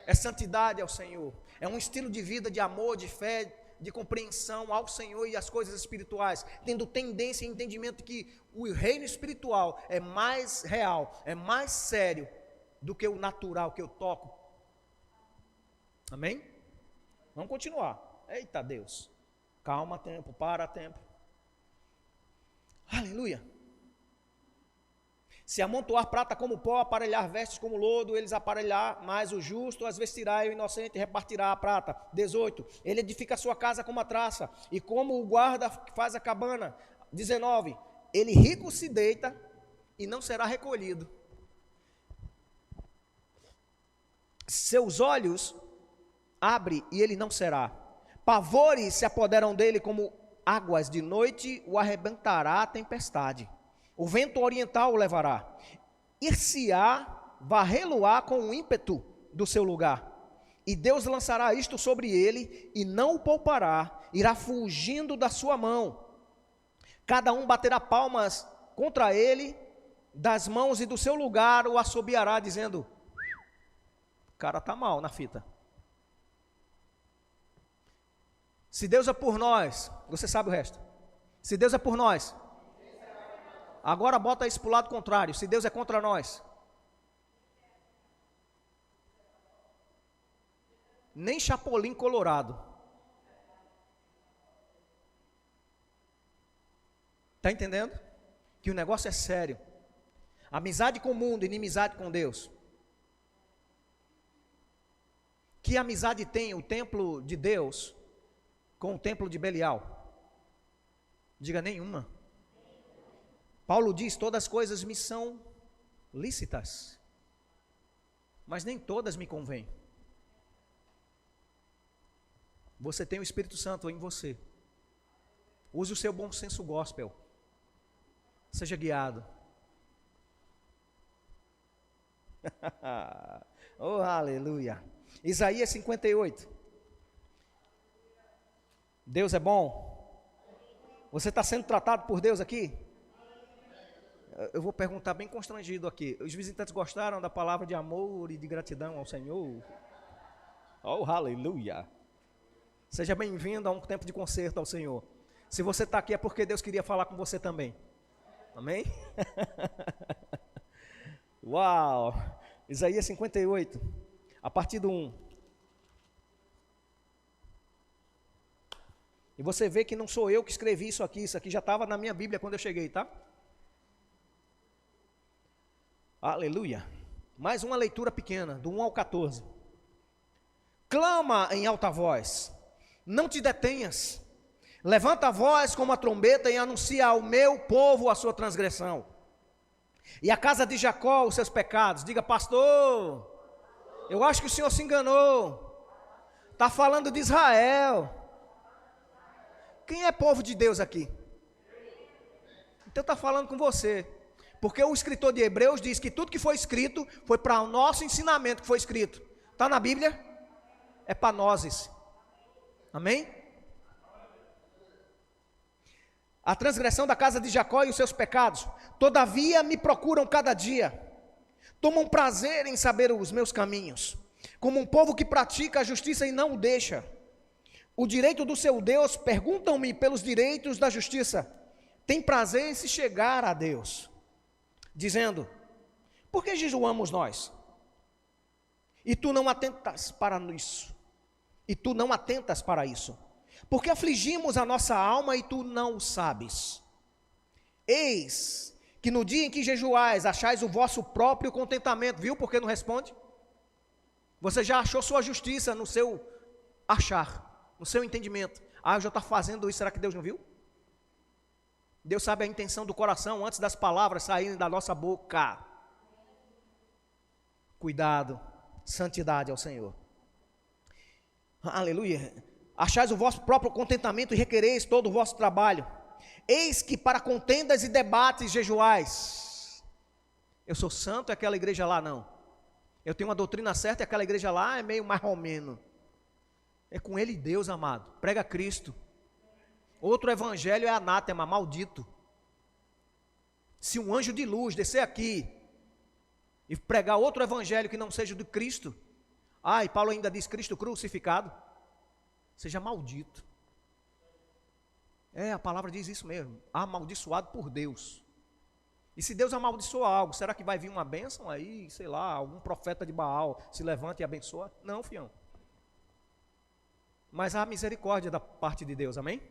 Speaker 1: é santidade ao Senhor, é um estilo de vida de amor, de fé, de compreensão ao Senhor e às coisas espirituais, tendo tendência e entendimento de que o reino espiritual é mais real, é mais sério do que o natural que eu toco. Amém? Vamos continuar. Eita Deus, calma, tempo, para tempo. Aleluia. Se amontoar prata como pó, aparelhar vestes como lodo, eles aparelhar, mas o justo as vestirá e o inocente repartirá a prata. 18, ele edifica a sua casa como a traça, e como o guarda faz a cabana. 19, ele rico se deita e não será recolhido. Seus olhos abre e ele não será. Pavores se apoderam dele como águas de noite, o arrebentará a tempestade. O vento oriental o levará. Ir-se-á, varrê-lo-á com o ímpeto do seu lugar. E Deus lançará isto sobre ele, e não o poupará, irá fugindo da sua mão. Cada um baterá palmas contra ele, das mãos e do seu lugar o assobiará, dizendo, o cara está mal na fita. Se Deus é por nós, você sabe o resto. Se Deus é por nós, agora bota isso para o lado contrário. Se Deus é contra nós, nem Chapolin Colorado. Está entendendo? Que o negócio é sério. Amizade com o mundo, inimizade com Deus. Que amizade tem o templo de Deus com o templo de Belial? Diga, nenhuma. Paulo diz, todas as coisas me são lícitas, mas nem todas me convêm. Você tem o Espírito Santo em você. Use o seu bom senso gospel. Seja guiado. Oh, aleluia. Isaías 58. Deus é bom? Você está sendo tratado por Deus aqui? Eu vou perguntar bem constrangido aqui. Os visitantes gostaram da palavra de amor e de gratidão ao Senhor? Oh, aleluia. Seja bem-vindo a um tempo de concerto ao Senhor. Se você está aqui é porque Deus queria falar com você também. Amém? Uau! Isaías 58, a partir do 1. E você vê que não sou eu que escrevi isso aqui já estava na minha Bíblia quando eu cheguei, tá? Aleluia. Mais uma leitura pequena, do 1 ao 14. Clama em alta voz, não te detenhas. Levanta a voz como a trombeta e anuncia ao meu povo a sua transgressão. E a casa de Jacó os seus pecados. Diga, pastor, eu acho que o senhor se enganou. Está falando de Israel. Quem é povo de Deus aqui? Então está falando com você. Porque o escritor de Hebreus diz que tudo que foi escrito foi para o nosso ensinamento que foi escrito. Está na Bíblia? É para nós. Amém? A transgressão da casa de Jacó e os seus pecados. Todavia me procuram cada dia. Tomam prazer em saber os meus caminhos. Como um povo que pratica a justiça e não o deixa. O direito do seu Deus, perguntam-me pelos direitos da justiça. Tem prazer em se chegar a Deus. Dizendo, por que jejuamos nós? E tu não atentas para isso. E tu não atentas para isso. Porque afligimos a nossa alma e tu não o sabes. Eis que no dia em que jejuais, achais o vosso próprio contentamento. Viu por que não responde? Você já achou sua justiça no seu achar, no seu entendimento. Ah, eu já estou fazendo isso, será que Deus não viu? Deus sabe a intenção do coração antes das palavras saírem da nossa boca. Cuidado, santidade ao Senhor. Aleluia. Achais o vosso próprio contentamento e requereis todo o vosso trabalho. Eis que para contendas e debates jejuais. Eu sou santo e aquela igreja lá não. Eu tenho uma doutrina certa e aquela igreja lá é meio mais romeno. É com ele Deus, amado. Prega Cristo. Outro evangelho é anátema, maldito. Se um anjo de luz descer aqui e pregar outro evangelho que não seja do Cristo, e Paulo ainda diz Cristo crucificado, seja maldito. A palavra diz isso mesmo, amaldiçoado por Deus. E se Deus amaldiçoa algo, será que vai vir uma bênção aí, sei lá, algum profeta de Baal se levanta e abençoa? Não, fião. Mas há misericórdia da parte de Deus, amém?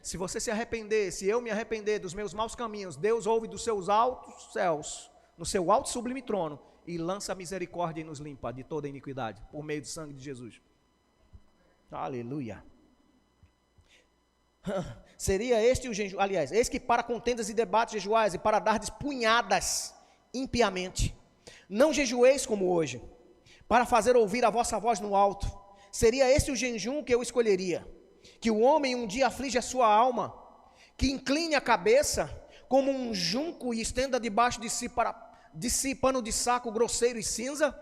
Speaker 1: Se você se arrepender, se eu me arrepender dos meus maus caminhos, Deus ouve dos seus altos céus, no seu alto e sublime trono, e lança a misericórdia e nos limpa de toda iniquidade, por meio do sangue de Jesus. Aleluia. Seria este o jejum, aliás, eis que para contendas e debates jejuais, e para dardes punhadas impiamente, não jejueis como hoje, para fazer ouvir a vossa voz no alto. Seria este o jejum que eu escolheria, que o homem um dia aflige a sua alma, que incline a cabeça como um junco e estenda debaixo de si pano de saco grosseiro e cinza?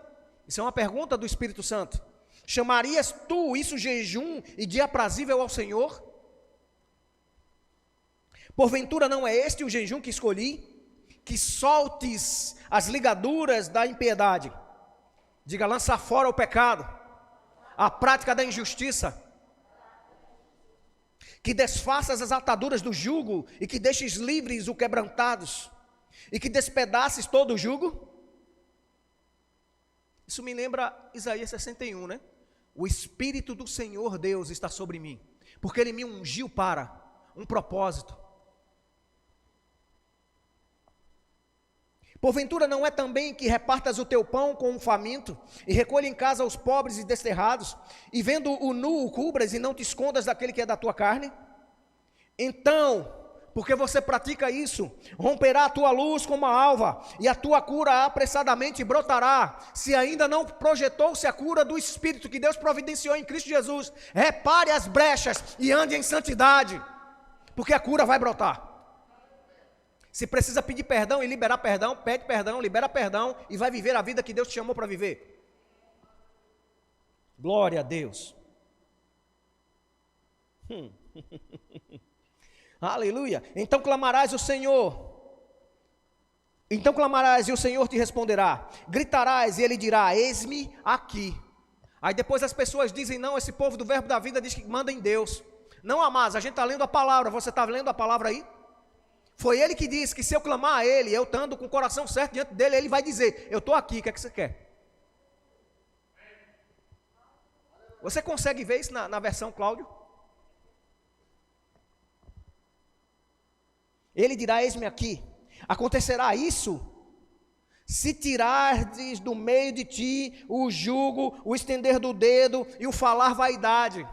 Speaker 1: Isso é uma pergunta do Espírito Santo. Chamarias tu isso jejum e dia aprazível ao Senhor? Porventura não é este o jejum que escolhi? Que soltes as ligaduras da impiedade, diga, lança fora o pecado, a prática da injustiça, que desfaças as ataduras do jugo e que deixes livres os quebrantados e que despedaces todo o jugo? Isso me lembra Isaías 61, né? O Espírito do Senhor Deus está sobre mim, porque Ele me ungiu para um propósito. Porventura não é também que repartas o teu pão com um faminto, e recolha em casa os pobres e desterrados, e vendo o nu o cubras, e não te escondas daquele que é da tua carne? Então, porque você pratica isso, romperá a tua luz como a alva, e a tua cura apressadamente brotará. Se ainda não projetou-se a cura do Espírito que Deus providenciou em Cristo Jesus, repare as brechas e ande em santidade, porque a cura vai brotar. Se precisa pedir perdão e liberar perdão, pede perdão, libera perdão e vai viver a vida que Deus te chamou para viver. Glória a Deus. Aleluia. Então clamarás o Senhor. Então clamarás e o Senhor te responderá. Gritarás e Ele dirá, eis-me aqui. Aí depois as pessoas dizem, não, esse povo do verbo da vida diz que manda em Deus. Não, amados, a gente está lendo a palavra, você está lendo a palavra aí? Foi Ele que disse que se eu clamar a Ele, eu estando com o coração certo diante dEle, Ele vai dizer, eu estou aqui, o que é que você quer? Você consegue ver isso na versão Cláudio? Ele dirá, eis-me aqui. Acontecerá isso, se tirardes do meio de ti o jugo, o estender do dedo e o falar vaidade.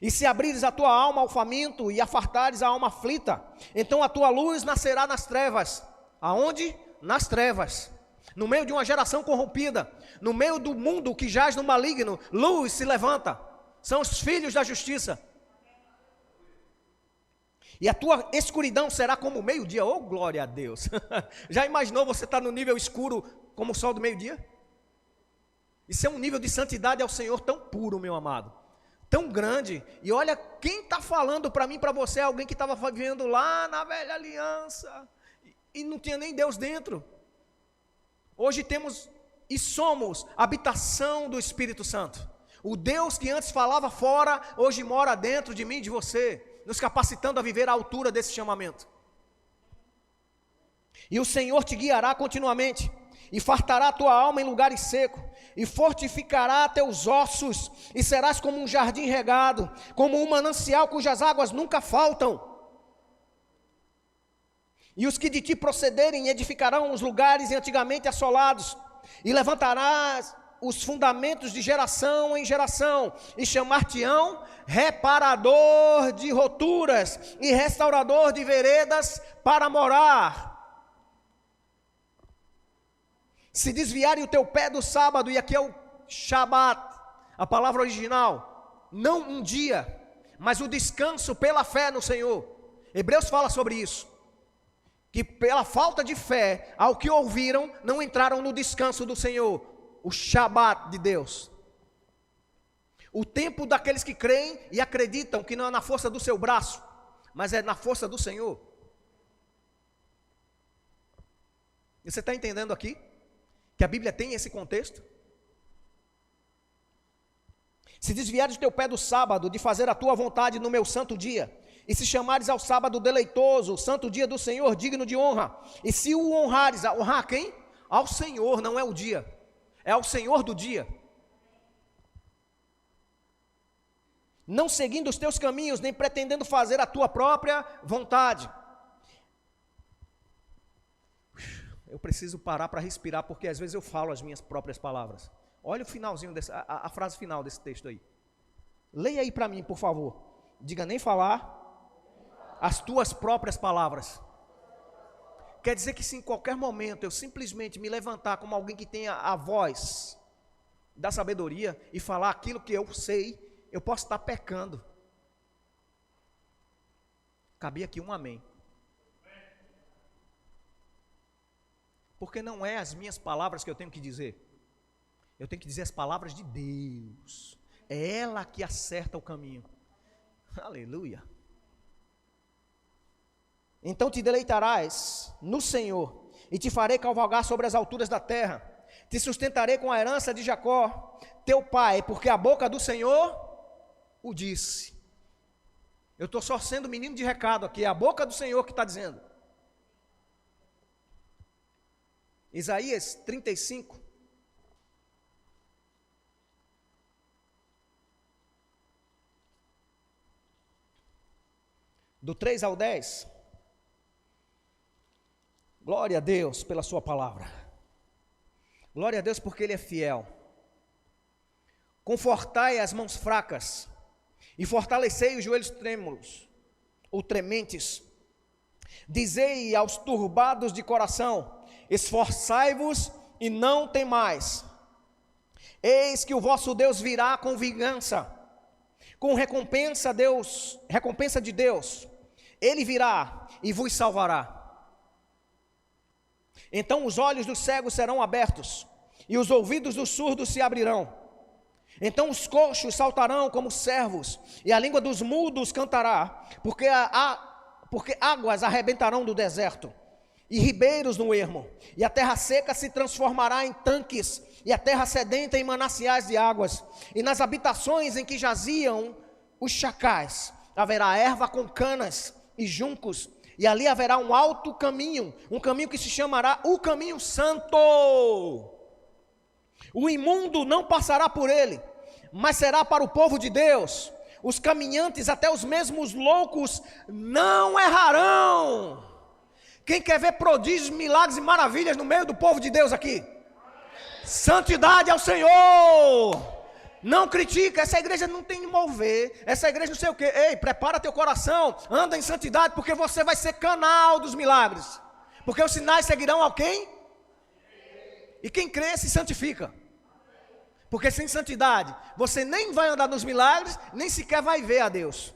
Speaker 1: E se abrires a tua alma ao faminto e afartares a alma aflita, então a tua luz nascerá nas trevas. Aonde? Nas trevas. No meio de uma geração corrompida, no meio do mundo que jaz no maligno, luz se levanta. São os filhos da justiça. E a tua escuridão será como o meio-dia. Oh, glória a Deus. Já imaginou você estar no nível escuro como o sol do meio-dia? Isso é um nível de santidade ao Senhor tão puro, meu amado. Tão grande, e olha, quem está falando para mim, para você, é alguém que estava vivendo lá na velha aliança, e não tinha nem Deus dentro. Hoje temos e somos habitação do Espírito Santo. O Deus que antes falava fora, hoje mora dentro de mim e de você, nos capacitando a viver à altura desse chamamento. E o Senhor te guiará continuamente, e fartará a tua alma em lugares secos, e fortificará teus ossos, e serás como um jardim regado, como um manancial cujas águas nunca faltam. E os que de ti procederem edificarão os lugares antigamente assolados, e levantarás os fundamentos de geração em geração, e chamar-te-ão reparador de roturas e restaurador de veredas para morar. Se desviarem o teu pé do sábado, e aqui é o Shabat, a palavra original, não um dia, mas o descanso pela fé no Senhor. Hebreus fala sobre isso, que pela falta de fé, ao que ouviram, não entraram no descanso do Senhor, o Shabat de Deus. O tempo daqueles que creem e acreditam que não é na força do seu braço, mas é na força do Senhor. E você está entendendo aqui? Que a Bíblia tem esse contexto? Se desviares o teu pé do sábado, de fazer a tua vontade no meu santo dia, e se chamares ao sábado deleitoso, o santo dia do Senhor, digno de honra, e se o honrares, honrar a quem? Ao Senhor, não é o dia, é ao Senhor do dia. Não seguindo os teus caminhos, nem pretendendo fazer a tua própria vontade. Eu preciso parar para respirar, porque às vezes eu falo as minhas próprias palavras. Olha o finalzinho, a frase final desse texto aí. Leia aí para mim, por favor. Diga, nem falar as tuas próprias palavras. Quer dizer que se em qualquer momento eu simplesmente me levantar como alguém que tenha a voz da sabedoria e falar aquilo que eu sei, eu posso estar pecando. Cabia aqui um amém. Porque não é as minhas palavras que eu tenho que dizer. Eu tenho que dizer as palavras de Deus. É ela que acerta o caminho. Aleluia. Então te deleitarás no Senhor, e te farei cavalgar sobre as alturas da terra. Te sustentarei com a herança de Jacó, teu pai, porque a boca do Senhor o disse. Eu estou só sendo menino de recado aqui, é a boca do Senhor que está dizendo. Isaías 35. Do 3 ao 10. Glória a Deus pela sua palavra. Glória a Deus porque Ele é fiel. Confortai as mãos fracas e fortalecei os joelhos trêmulos ou trementes. Dizei aos turbados de coração: esforçai-vos e não temais. Eis que o vosso Deus virá com vingança, com recompensa de Deus. Ele virá e vos salvará. Então os olhos dos cegos serão abertos, e os ouvidos dos surdos se abrirão. Então os coxos saltarão como servos, e a língua dos mudos cantará, porque águas arrebentarão do deserto, e ribeiros no ermo, e a terra seca se transformará em tanques, e a terra sedenta em mananciais de águas, e nas habitações em que jaziam os chacais haverá erva com canas e juncos, e ali haverá um alto caminho, um caminho que se chamará o caminho santo. O imundo não passará por ele, mas será para o povo de Deus. Os caminhantes, até os mesmos loucos, não errarão. Quem quer ver prodígios, milagres e maravilhas no meio do povo de Deus aqui? Santidade ao Senhor. Não critica, essa igreja não tem de mover, essa igreja não sei o que. Ei, prepara teu coração, anda em santidade, porque você vai ser canal dos milagres. Porque os sinais seguirão a quem? E quem crê se santifica. Porque sem santidade, você nem vai andar nos milagres, nem sequer vai ver a Deus.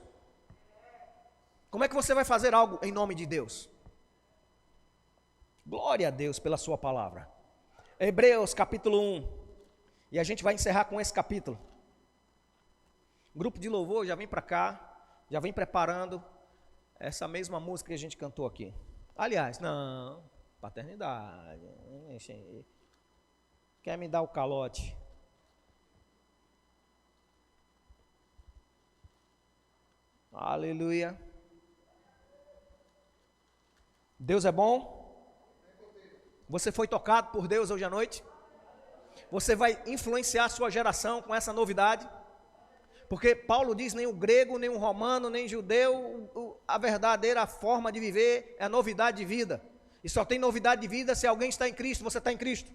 Speaker 1: Como é que você vai fazer algo em nome de Deus? Glória a Deus pela sua palavra. Hebreus capítulo 1. E a gente vai encerrar com esse capítulo. O grupo de louvor já vem para cá, já vem preparando essa mesma música que a gente cantou aqui. Aliás, não, paternidade. Quer me dar o calote? Aleluia. Deus é bom? Você foi tocado por Deus hoje à noite? Você vai influenciar a sua geração com essa novidade? Porque Paulo diz, nem o grego, nem o romano, nem o judeu, a verdadeira forma de viver é a novidade de vida. E só tem novidade de vida se alguém está em Cristo, você está em Cristo.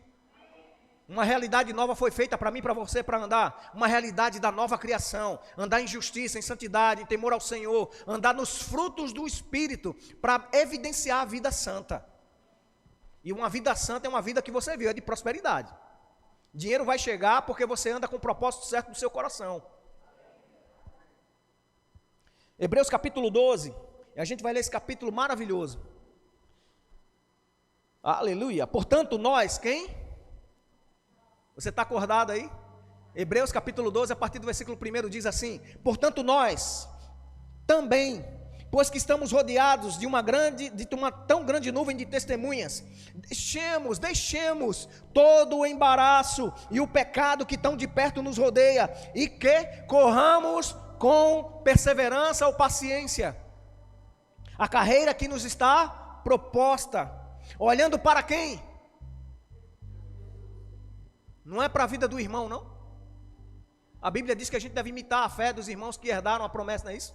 Speaker 1: Uma realidade nova foi feita para mim e para você para andar. Uma realidade da nova criação. Andar em justiça, em santidade, em temor ao Senhor. Andar nos frutos do Espírito para evidenciar a vida santa. E uma vida santa é uma vida que você viu, é de prosperidade. Dinheiro vai chegar porque você anda com o propósito certo no seu coração. Hebreus capítulo 12. E a gente vai ler esse capítulo maravilhoso. Aleluia. Portanto, nós, quem? Você está acordado aí? Hebreus capítulo 12, a partir do versículo 1 diz assim: portanto nós também, pois que estamos rodeados de uma tão grande nuvem de testemunhas, deixemos todo o embaraço e o pecado que tão de perto nos rodeia, e que corramos com perseverança ou paciência a carreira que nos está proposta, olhando para quem? Não é para a vida do irmão, não. A Bíblia diz que a gente deve imitar a fé dos irmãos que herdaram a promessa, não é isso?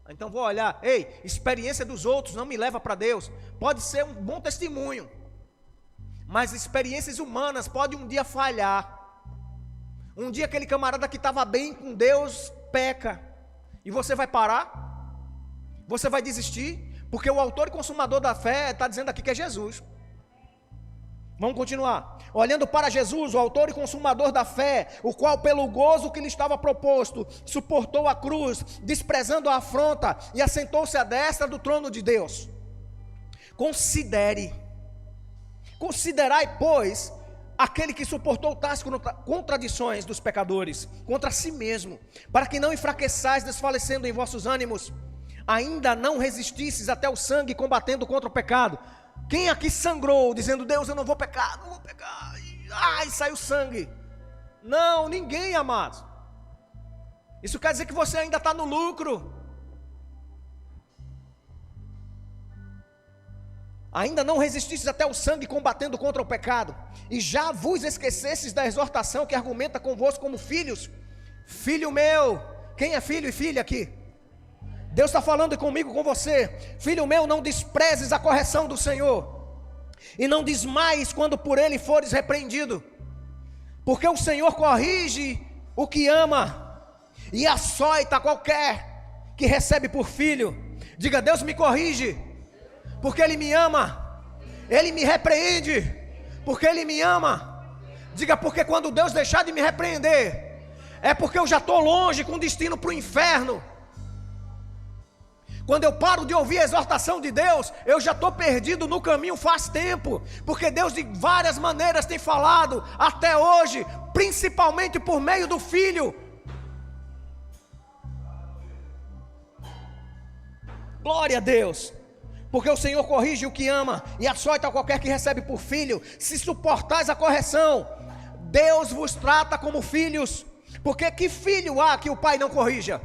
Speaker 1: Então vou olhar, experiência dos outros não me leva para Deus. Pode ser um bom testemunho, mas experiências humanas podem um dia falhar. Um dia aquele camarada que estava bem com Deus peca, e você vai parar? Você vai desistir? Porque o autor e consumador da fé está dizendo aqui que é Jesus. Vamos continuar. Olhando para Jesus, o autor e consumador da fé, o qual pelo gozo que lhe estava proposto, suportou a cruz, desprezando a afronta, e assentou-se à destra do trono de Deus. Considerai, pois, aquele que suportou tais contradições dos pecadores, contra si mesmo, para que não enfraqueçais, desfalecendo em vossos ânimos, ainda não resistisses até o sangue, combatendo contra o pecado. Quem aqui sangrou, dizendo, Deus, eu não vou pecar, ai, saiu sangue? Não, ninguém, amados. Isso quer dizer que você ainda está no lucro. Ainda não resististes até o sangue, combatendo contra o pecado, e já vos esquecesses da exortação que argumenta convosco como filhos. Filho meu, quem é filho e filha aqui? Deus está falando comigo, com você. Filho meu, não desprezes a correção do Senhor, e não desmaies quando por ele fores repreendido, porque o Senhor corrige o que ama, e açoita qualquer que recebe por filho. Diga, Deus me corrige, porque Ele me ama. Ele me repreende, porque Ele me ama. Diga, porque quando Deus deixar de me repreender, é porque eu já estou longe, com destino para o inferno. Quando eu paro de ouvir a exortação de Deus, eu já estou perdido no caminho faz tempo, porque Deus de várias maneiras tem falado até hoje, principalmente por meio do Filho. Glória a Deus, porque o Senhor corrige o que ama e açoita qualquer que recebe por filho. Se suportais a correção, Deus vos trata como filhos, porque que filho há que o pai não corrija?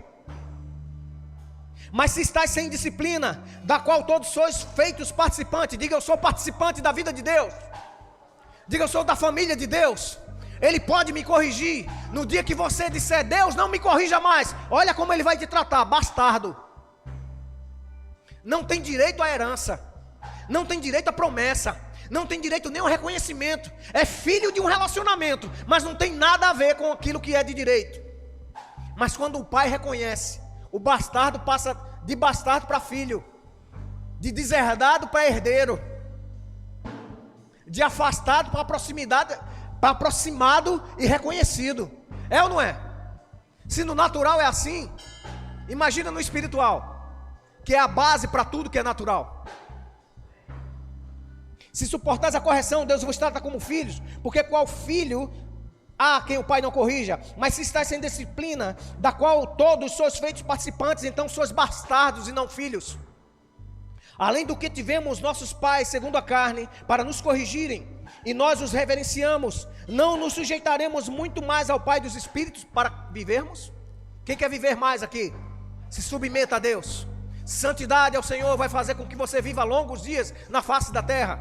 Speaker 1: Mas se estáis sem disciplina, da qual todos sois feitos participantes, diga, eu sou participante da vida de Deus. Diga, eu sou da família de Deus. Ele pode me corrigir. No dia que você disser, Deus não me corrija mais, olha como Ele vai te tratar, bastardo. Não tem direito à herança, não tem direito à promessa, não tem direito nem ao reconhecimento. É filho de um relacionamento, mas não tem nada a ver com aquilo que é de direito. Mas quando o pai reconhece, o bastardo passa de bastardo para filho, de deserdado para herdeiro, de afastado para proximidade, para aproximado e reconhecido. É ou não é? Se no natural é assim, imagina no espiritual, que é a base para tudo que é natural. Se suportais a correção, Deus vos trata como filhos, porque qual filho há quem o pai não corrija? Mas se estáis sem disciplina, da qual todos sois feitos participantes, então sois bastardos e não filhos. Além do que tivemos nossos pais segundo a carne para nos corrigirem, e nós os reverenciamos, não nos sujeitaremos muito mais ao Pai dos Espíritos para vivermos? Quem quer viver mais aqui? Se submeta a Deus. Santidade ao Senhor vai fazer com que você viva longos dias na face da terra,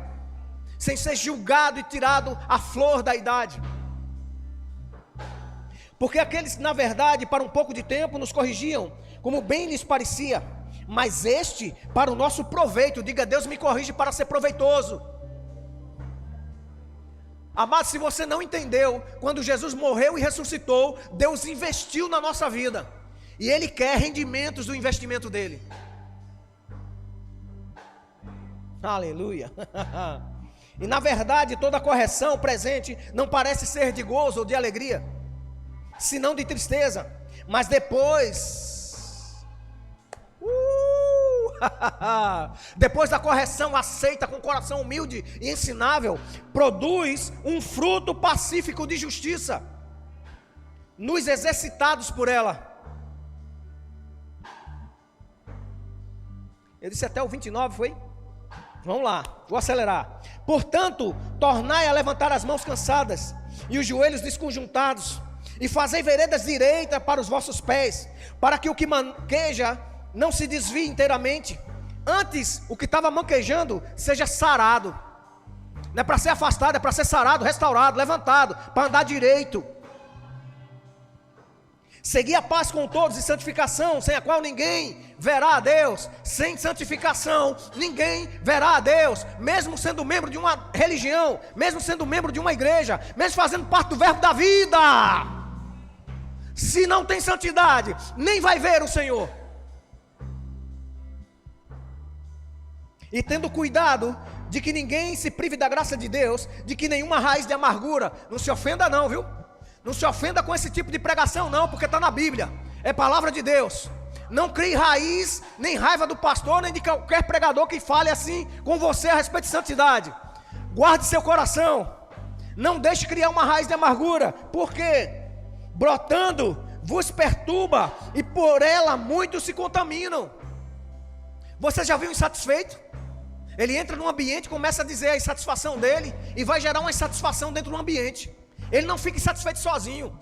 Speaker 1: sem ser julgado e tirado à flor da idade. Porque aqueles que na verdade para um pouco de tempo nos corrigiam, como bem lhes parecia, mas este para o nosso proveito. Diga, Deus me corrige para ser proveitoso. Amado, se você não entendeu, quando Jesus morreu e ressuscitou, Deus investiu na nossa vida. E Ele quer rendimentos do investimento dEle. Aleluia. E na verdade, toda correção presente não parece ser de gozo ou de alegria, senão de tristeza. Mas depois, depois da correção aceita com coração humilde e ensinável, produz um fruto pacífico de justiça, nos exercitados por ela. Eu disse até o 29, foi? Vamos lá, vou acelerar. Portanto, tornai a levantar as mãos cansadas e os joelhos desconjuntados, e fazei veredas direitas para os vossos pés, para que o que manqueja não se desvie inteiramente. Antes, o que estava manquejando seja sarado. Não é para ser afastado, é para ser sarado, restaurado, levantado, para andar direito. Segui a paz com todos e santificação, sem a qual ninguém verá a Deus. Sem santificação, ninguém verá a Deus. Mesmo sendo membro de uma religião, mesmo sendo membro de uma igreja, mesmo fazendo parte do verbo da vida, se não tem santidade, nem vai ver o Senhor. E tendo cuidado de que ninguém se prive da graça de Deus, de que nenhuma raiz de amargura, não se ofenda não, viu? Não se ofenda com esse tipo de pregação não, porque está na Bíblia, é palavra de Deus. Não crie raiz, nem raiva do pastor, nem de qualquer pregador que fale assim com você a respeito de santidade. Guarde seu coração, não deixe criar uma raiz de amargura, porque brotando vos perturba, e por ela muitos se contaminam. Você já viu insatisfeito? Ele entra num ambiente, começa a dizer a insatisfação dele, e vai gerar uma insatisfação dentro do ambiente. Ele não fica insatisfeito sozinho,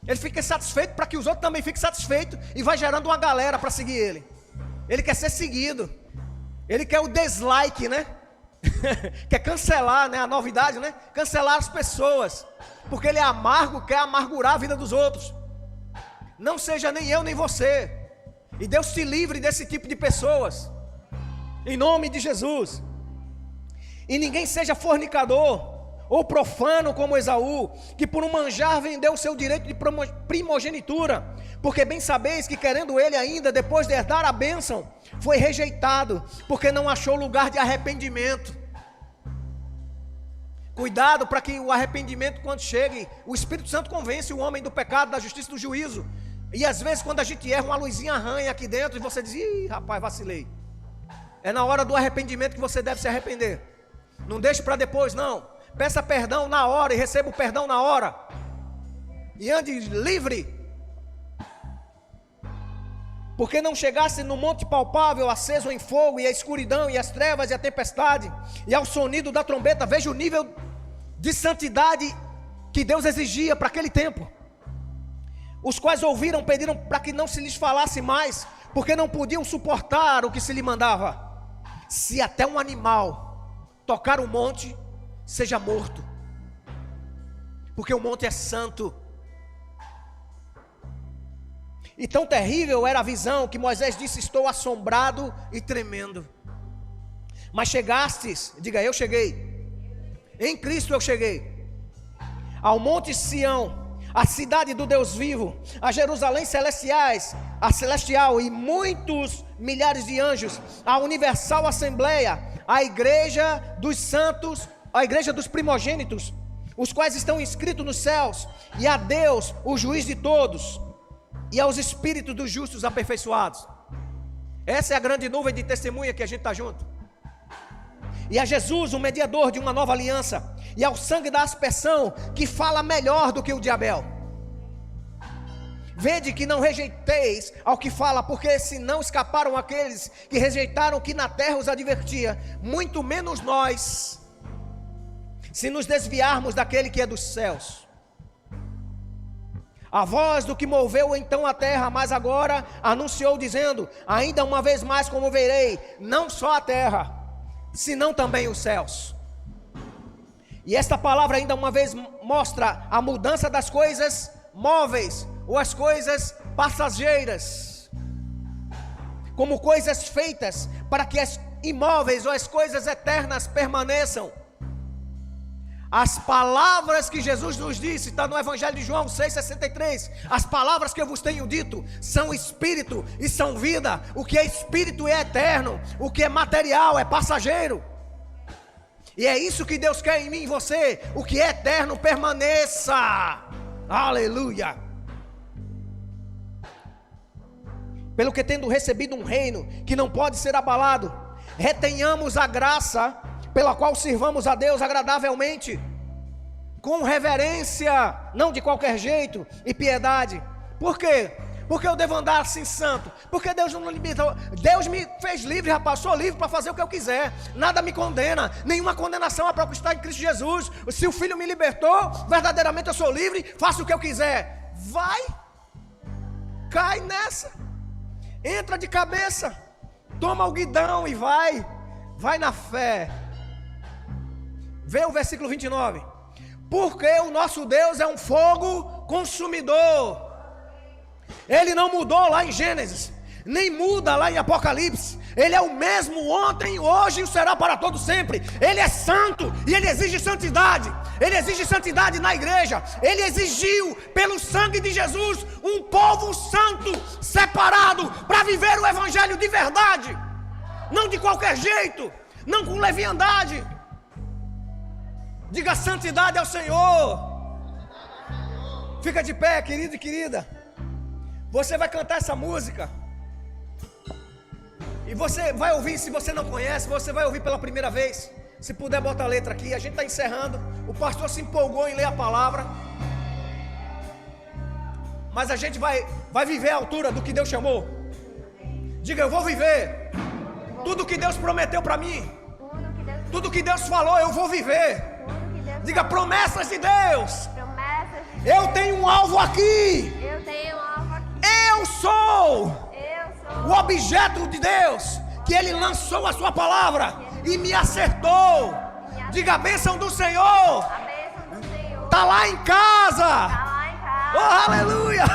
Speaker 1: ele fica insatisfeito para que os outros também fiquem satisfeitos, e vai gerando uma galera para seguir ele. Ele quer ser seguido, ele quer o dislike, né? Quer cancelar, né? A novidade, né? Cancelar as pessoas, porque ele é amargo, quer amargurar a vida dos outros. Não seja nem eu nem você, e Deus te livre desse tipo de pessoas, em nome de Jesus. E ninguém seja fornicador ou profano como Esaú, que por um manjar vendeu o seu direito de primogenitura, porque bem sabeis que querendo ele ainda, depois de herdar a bênção, foi rejeitado, porque não achou lugar de arrependimento. Cuidado para que o arrependimento, quando chegue, o Espírito Santo convence o homem do pecado, da justiça e do juízo. E às vezes quando a gente erra, uma luzinha arranha aqui dentro e você diz: ih, rapaz, vacilei. É na hora do arrependimento que você deve se arrepender. Não deixe para depois não. Peça perdão na hora e receba o perdão na hora. E ande livre. Porque não chegasse no monte palpável, aceso em fogo, e a escuridão, e as trevas, e a tempestade, e ao sonido da trombeta. Veja o nível de santidade que Deus exigia para aquele tempo. Os quais ouviram, pediram para que não se lhes falasse mais, porque não podiam suportar o que se lhe mandava. Se até um animal tocar o monte, seja morto, porque o monte é santo. E tão terrível era a visão que Moisés disse: estou assombrado e tremendo. Mas chegastes, diga eu cheguei, em Cristo eu cheguei, ao monte Sião, a cidade do Deus vivo, a Jerusalém celestiais, a celestial, e muitos milhares de anjos, a universal assembleia, a igreja dos santos, a igreja dos primogênitos, os quais estão inscritos nos céus, e a Deus, o juiz de todos, e aos espíritos dos justos aperfeiçoados. Essa é a grande nuvem de testemunha que a gente está junto. E a Jesus, o mediador de uma nova aliança, e ao sangue da aspersão, que fala melhor do que o de Abel. Vede que não rejeiteis ao que fala, porque se não escaparam aqueles que rejeitaram o que na terra os advertia, muito menos nós, se nos desviarmos daquele que é dos céus. A voz do que moveu então a terra, mas agora anunciou dizendo: ainda uma vez mais comoverei, não só a terra, senão também os céus. E esta palavra ainda uma vez mostra a mudança das coisas móveis, ou as coisas passageiras, como coisas feitas para que as imóveis ou as coisas eternas permaneçam. As palavras que Jesus nos disse, está no Evangelho de João 6,63. As palavras que eu vos tenho dito são espírito e são vida. O que é espírito é eterno, o que é material é passageiro. E é isso que Deus quer em mim e você. O que é eterno permaneça. Aleluia. Pelo que tendo recebido um reino que não pode ser abalado, retenhamos a graça pela qual sirvamos a Deus agradavelmente, com reverência, não de qualquer jeito, e piedade. Por quê? Porque eu devo andar assim santo. Porque Deus não me limitou. Deus me fez livre, rapaz. Sou livre para fazer o que eu quiser. Nada me condena. Nenhuma condenação é para o que está em Cristo Jesus. Se o Filho me libertou, verdadeiramente eu sou livre. Faço o que eu quiser. Vai. Cai nessa. Entra de cabeça. Toma o guidão e vai. Vai na fé. Vê o versículo 29. Porque o nosso Deus é um fogo consumidor. Ele não mudou lá em Gênesis, nem muda lá em Apocalipse. Ele é o mesmo ontem, hoje e será para todo sempre. Ele é santo e ele exige santidade. Ele exige santidade na igreja. Ele exigiu pelo sangue de Jesus um povo santo, separado, para viver o evangelho de verdade, não de qualquer jeito, não com leviandade. Diga santidade ao Senhor. Fica de pé, querido e querida. Você vai cantar essa música e você vai ouvir. Se você não conhece, você vai ouvir pela primeira vez. Se puder, bota a letra aqui. A gente está encerrando. O pastor se empolgou em ler a palavra, mas a gente vai viver a altura do que Deus chamou. Diga, eu vou viver tudo que Deus prometeu para mim. Tudo que Deus falou, eu vou viver. Diga, promessas de Deus. Eu tenho um alvo aqui. Eu sou o objeto de Deus, que Ele lançou a sua palavra e me acertou. Diga, a bênção do Senhor está lá em casa. Oh, aleluia.